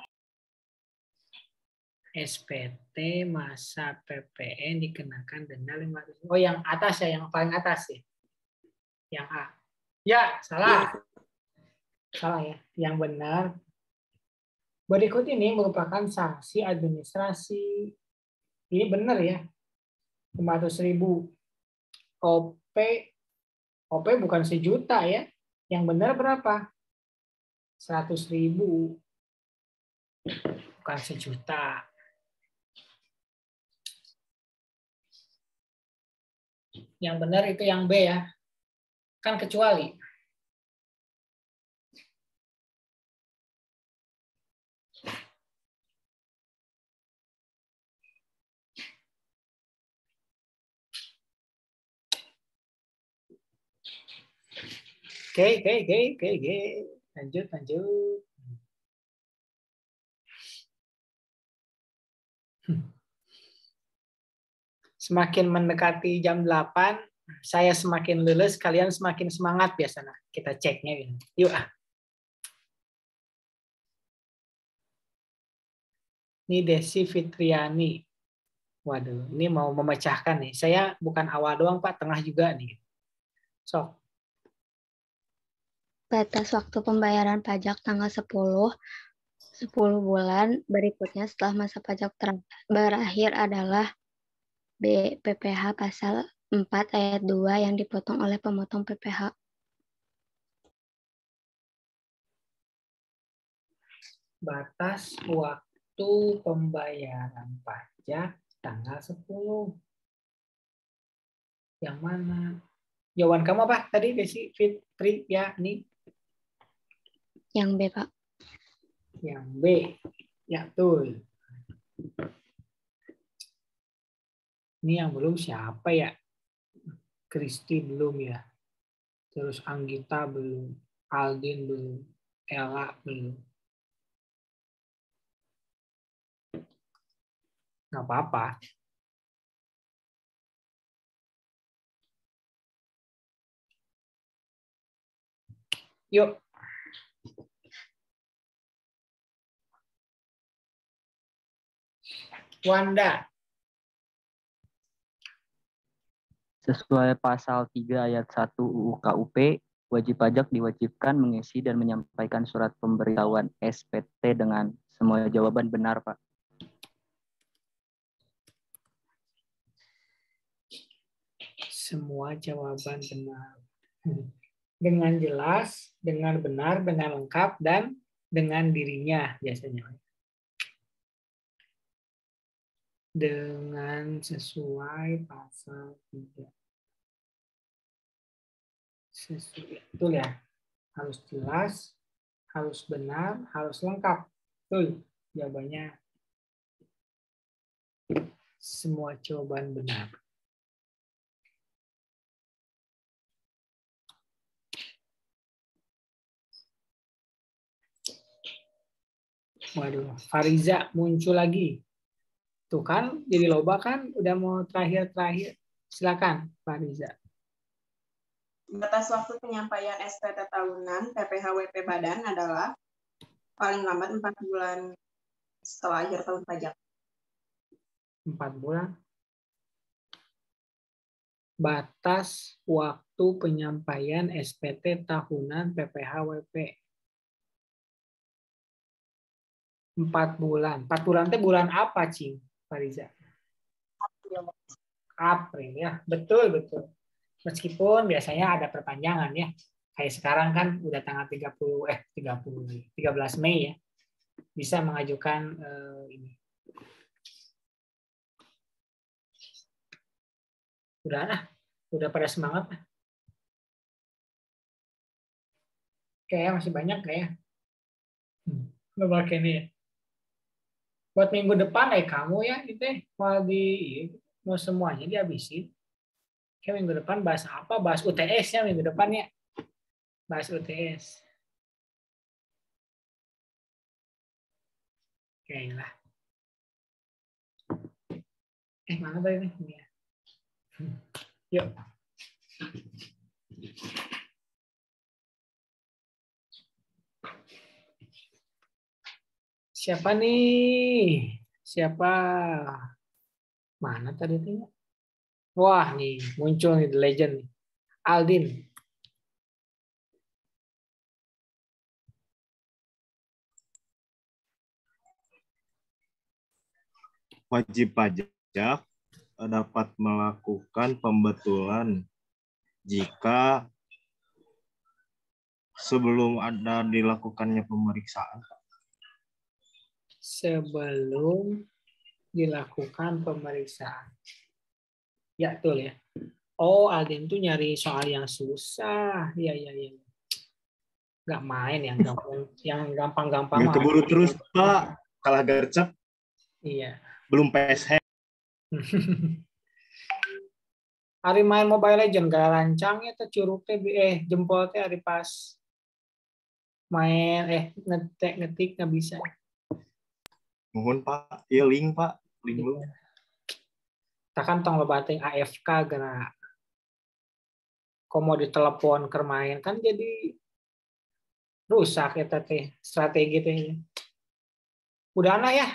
SPT masa PPN dikenakan denda 500. Oh, yang atas ya, yang paling atas ya. Yang A. Ya, salah. Ya. Salah ya. Yang benar. Berikut ini merupakan sanksi administrasi. Ini benar ya. 500.000. OP bukan sejuta ya. Yang benar berapa? 100.000. Bukan sejuta. Yang benar itu yang B ya. Kan kecuali. Oke. Lanjut. Semakin mendekati jam 8, saya semakin lulus, kalian semakin semangat biasanya. Kita ceknya gitu. Yuk ah. Ini Desi Fitriani. Waduh, ini mau memecahkan nih. Saya bukan awal doang, Pak, tengah juga nih. Sok. Batas waktu pembayaran pajak tanggal 10 bulan berikutnya setelah masa pajak berakhir adalah B. PPh pasal 4 ayat 2 yang dipotong oleh pemotong PPh. Batas waktu pembayaran pajak tanggal 10. Yang mana? Jawaban kamu apa tadi, Desi Fitri? Ya, nih. Yang B, Pak. Yang B. Ya, betul. Ini yang belum siapa ya? Kristi belum ya. Terus Anggita belum. Aldin belum. Ella belum. Nggak apa-apa. Yuk. Wanda. Sesuai pasal 3 ayat 1 UU KUP, wajib pajak diwajibkan mengisi dan menyampaikan surat pemberitahuan SPT dengan semua jawaban benar, Pak. Semua jawaban benar. Dengan jelas, dengan benar, dengan lengkap, dan dengan dirinya biasanya. Dengan sesuai pasal 3. Sesuai. Betul ya? Harus jelas, harus benar, harus lengkap. Betul jawabannya. Semua jawaban benar. Waduh, Fariza muncul lagi. Tuh kan, jadi loba kan, udah mau terakhir-terakhir. Silakan, Fariza. Batas waktu penyampaian SPT tahunan PPh-WP Badan adalah paling lambat 4 bulan setelah akhir tahun pajak. 4 bulan. Batas waktu penyampaian SPT tahunan PPh-WP. 4 bulan. 4 bulan itu bulan apa, Cing? Fariza? April ya. Betul, betul. Meskipun biasanya ada perpanjangan ya. Kayak sekarang kan udah tanggal 13 Mei ya. Bisa mengajukan ini. Udah pada semangat. Kayak masih banyak kayak. Nggak pakai ini ya. Buat minggu depan kamu ya itu mau semuanya dihabisin. Kayak minggu depan bahas apa? Bahas UTS ya minggu depan ya. Bahas UTS. Oke lah. Mana tadi nih? Ini ya. Yuk. Siapa nih? Siapa? Mana tadi tuh? Wah, nih muncul nih the legend nih. Aldin. Wajib pajak dapat melakukan pembetulan jika sebelum ada dilakukannya pemeriksaan. Sebelum dilakukan pemeriksaan. Ya, betul ya. Oh, Aldin tuh nyari soal yang susah. Iya. Nggak main yang gampang-gampang. Yang keburu terus, Pak. Kalah gercep. Iya. Belum PS. Hari main Mobile Legends gak lancang ya curug teh jempol teh hari pas main ngetik nggak bisa. Mohon Pak, iya link Pak, link lu. Takkan tong loba teh AFK gerak. Komo ditelepon keur main kan jadi rusak eta teh strategi teh. Udah anak ya.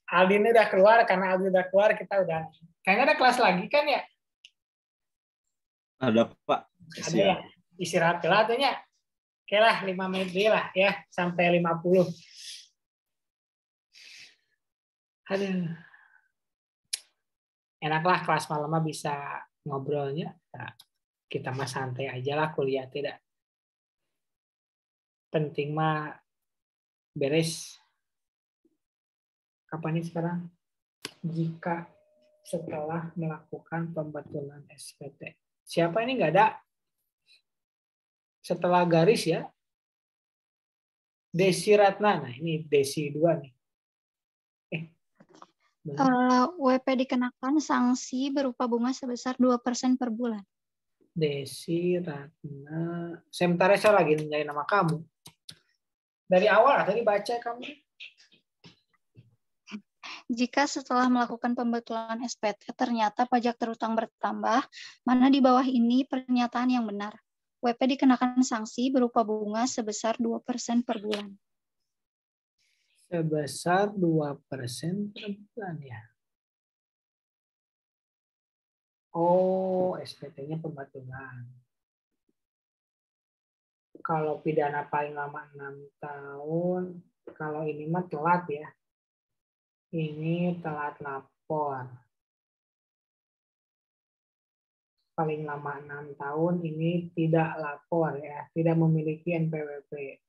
Aldin udah keluar, karena Aldin udah keluar kita udah. Kayaknya ada kelas lagi kan ya? Ada Pak. Ada ya. Istirahat lah atunya. Oke lah 5 menit deh lah ya sampai 50. Aduh. Enaklah kelas malam mah bisa ngobrolnya. Nah, kita mah santai aja lah kuliah tidak. Penting mah beres. Kapan nih sekarang? Jika setelah melakukan pembetulan SPT. Siapa ini nggak ada? Setelah garis ya. Desi Ratna. Nah ini Desi 2 nih. WP dikenakan sanksi berupa bunga sebesar 2% per bulan. Desi Ratna. Sementara saya lagi nyari nama kamu. Dari awal tadi baca kamu. Jika setelah melakukan pembetulan SPT ternyata pajak terutang bertambah, mana di bawah ini pernyataan yang benar? WP dikenakan sanksi berupa bunga sebesar 2% per bulan. Sebesar 2% per bulan ya. Oh, SPT-nya pembetulan. Kalau pidana paling lama 6 tahun, kalau ini mah telat ya. Ini telat lapor. Paling lama 6 tahun, ini tidak lapor ya, tidak memiliki NPWP.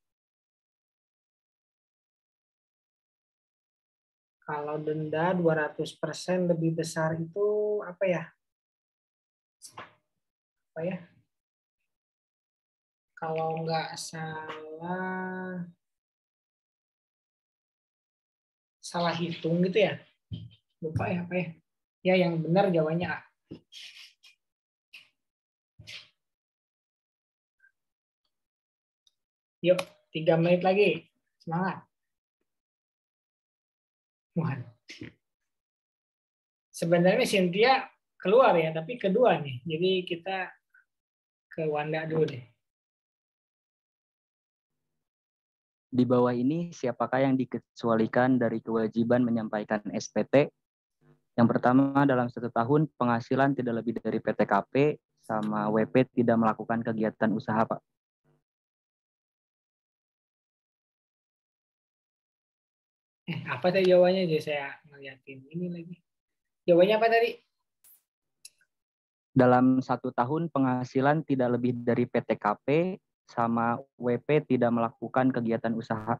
Kalau denda 200% lebih besar itu apa ya? Apa ya? Kalau nggak salah hitung gitu ya? Lupa ya apa ya? Ya yang benar jawabannya A. Yuk, 3 menit lagi. Semangat. Waduh. Sebenarnya Cynthia keluar ya, tapi kedua nih. Jadi kita ke Wanda dulu deh. Di bawah ini siapakah yang dikecualikan dari kewajiban menyampaikan SPT? Yang pertama, dalam 1 tahun penghasilan tidak lebih dari PTKP sama WP tidak melakukan kegiatan usaha, Pak. Apa tadi jawabannya? Jadi saya ngeliatin ini lagi. Jawabannya apa tadi? Dalam 1 tahun penghasilan tidak lebih dari PTKP sama WP tidak melakukan kegiatan usaha.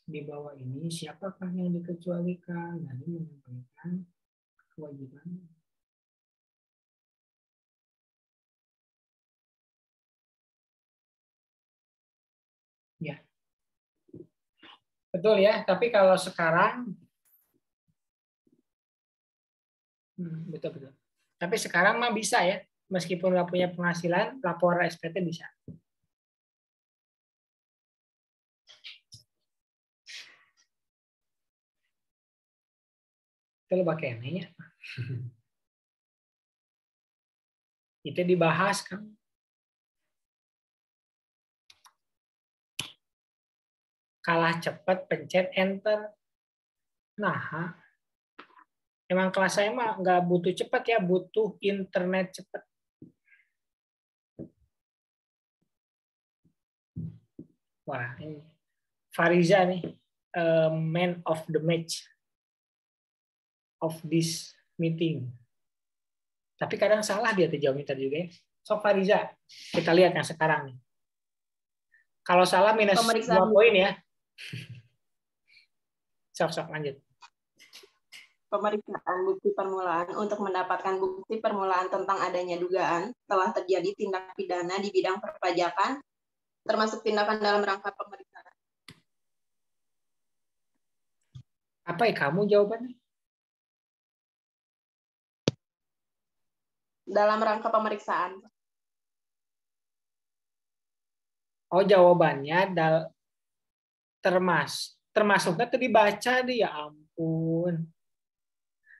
Di bawah ini siapakah yang dikecualikan dari menyampaikan kewajiban? Ya. Betul ya, tapi kalau sekarang betul. Tapi sekarang mah bisa ya, meskipun nggak punya penghasilan, lapor SPT bisa. Itu pakai nya. Itu dibahas kan. Kalah cepat pencet enter. Nah, emang kelas saya mah nggak butuh cepat ya, butuh internet cepat. Wah, ini Fariza nih, man of the match of this meeting. Tapi kadang salah dia jawabnya tadi juga ya. Sok Fariza, kita lihat yang sekarang nih. Kalau salah minus 2 poin ya. Sok lanjut. Pemeriksaan bukti permulaan untuk mendapatkan bukti permulaan tentang adanya dugaan telah terjadi tindak pidana di bidang perpajakan, termasuk tindakan dalam rangka pemeriksaan. Apa ya kamu jawabannya? Dalam rangka pemeriksaan. Oh, jawabannya termasuknya tadi baca deh, ya ampun.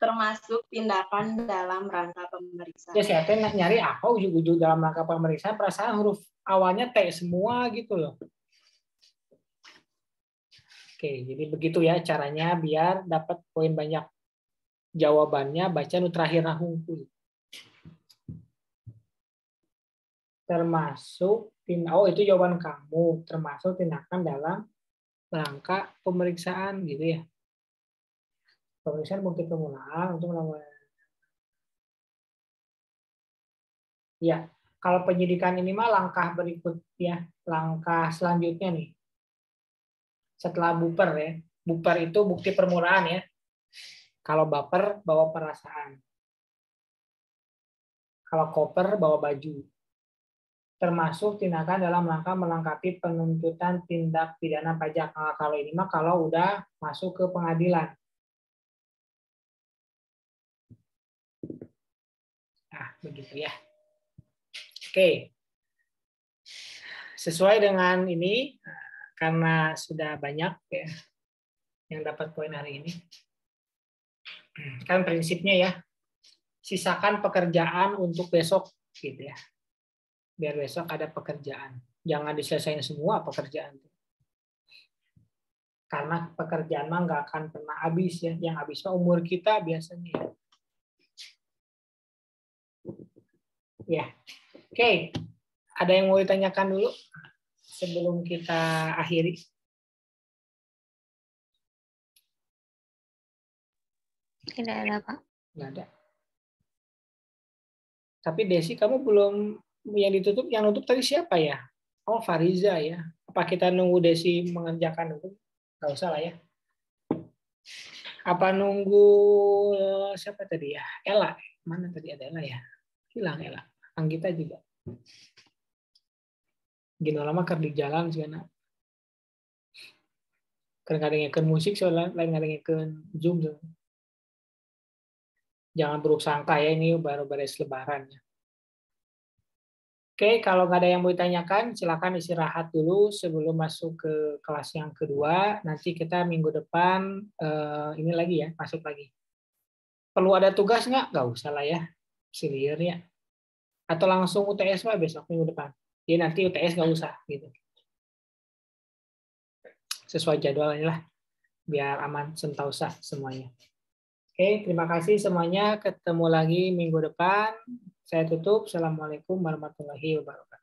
Termasuk tindakan dalam rangka pemeriksaan. Ya saya nyari apa ujung-ujung dalam rangka pemeriksaan, perasaan huruf awalnya T semua gitu loh. Oke, jadi begitu ya caranya biar dapat poin banyak. Jawabannya baca nu terakhir hungkul. Termasuk itu jawaban kamu, termasuk tindakan dalam rangka pemeriksaan gitu ya. Pemeriksaan bukti permulaan untuk melakukan. Ya, kalau penyidikan ini mah langkah berikutnya, langkah selanjutnya nih. Setelah buper ya. Buper itu bukti permulaan ya. Kalau baper bawa perasaan. Kalau koper bawa baju. Termasuk tindakan dalam rangka melengkapi penuntutan tindak pidana pajak. Nah, kalau ini mah kalau udah masuk ke pengadilan. Nah, begitu ya. Oke. Sesuai dengan ini, karena sudah banyak ya yang dapat poin hari ini. Kan prinsipnya ya, sisakan pekerjaan untuk besok gitu ya. Biar besok ada pekerjaan. Jangan diselesaikan semua pekerjaan. Karena pekerjaan mah nggak akan pernah habis ya. Yang habis mah umur kita biasanya. Ya. Oke. Ada yang mau ditanyakan dulu sebelum kita akhiri? Tidak ada, Pak. Nggak ada. Tapi Desi, kamu belum yang ditutup, yang nutup tadi siapa ya? Oh, Fariza ya. Apa kita nunggu Desi mengerjakan itu? Nggak usah lah ya. Apa nunggu siapa tadi ya? Ella. Mana tadi ada Ella ya? Hilang Ella. Anggita juga. Gini lama ker di jalan sih karena kadang-kadang musik soalnya lain kadang-kadang Zoom. Jangan buruk sangka ya, ini baru beres lebaran ya. Oke, kalau nggak ada yang mau ditanyakan, silakan istirahat dulu sebelum masuk ke kelas yang kedua. Nanti kita minggu depan ini lagi ya, masuk lagi. Perlu ada tugas nggak? Nggak usah lah ya, clear ya. Atau langsung UTS lah besok minggu depan. Jadi nanti UTS nggak usah gitu. Sesuai jadwalnya lah, biar aman sentausah semuanya. Oke, terima kasih semuanya. Ketemu lagi minggu depan. Saya tutup. Assalamualaikum warahmatullahi wabarakatuh.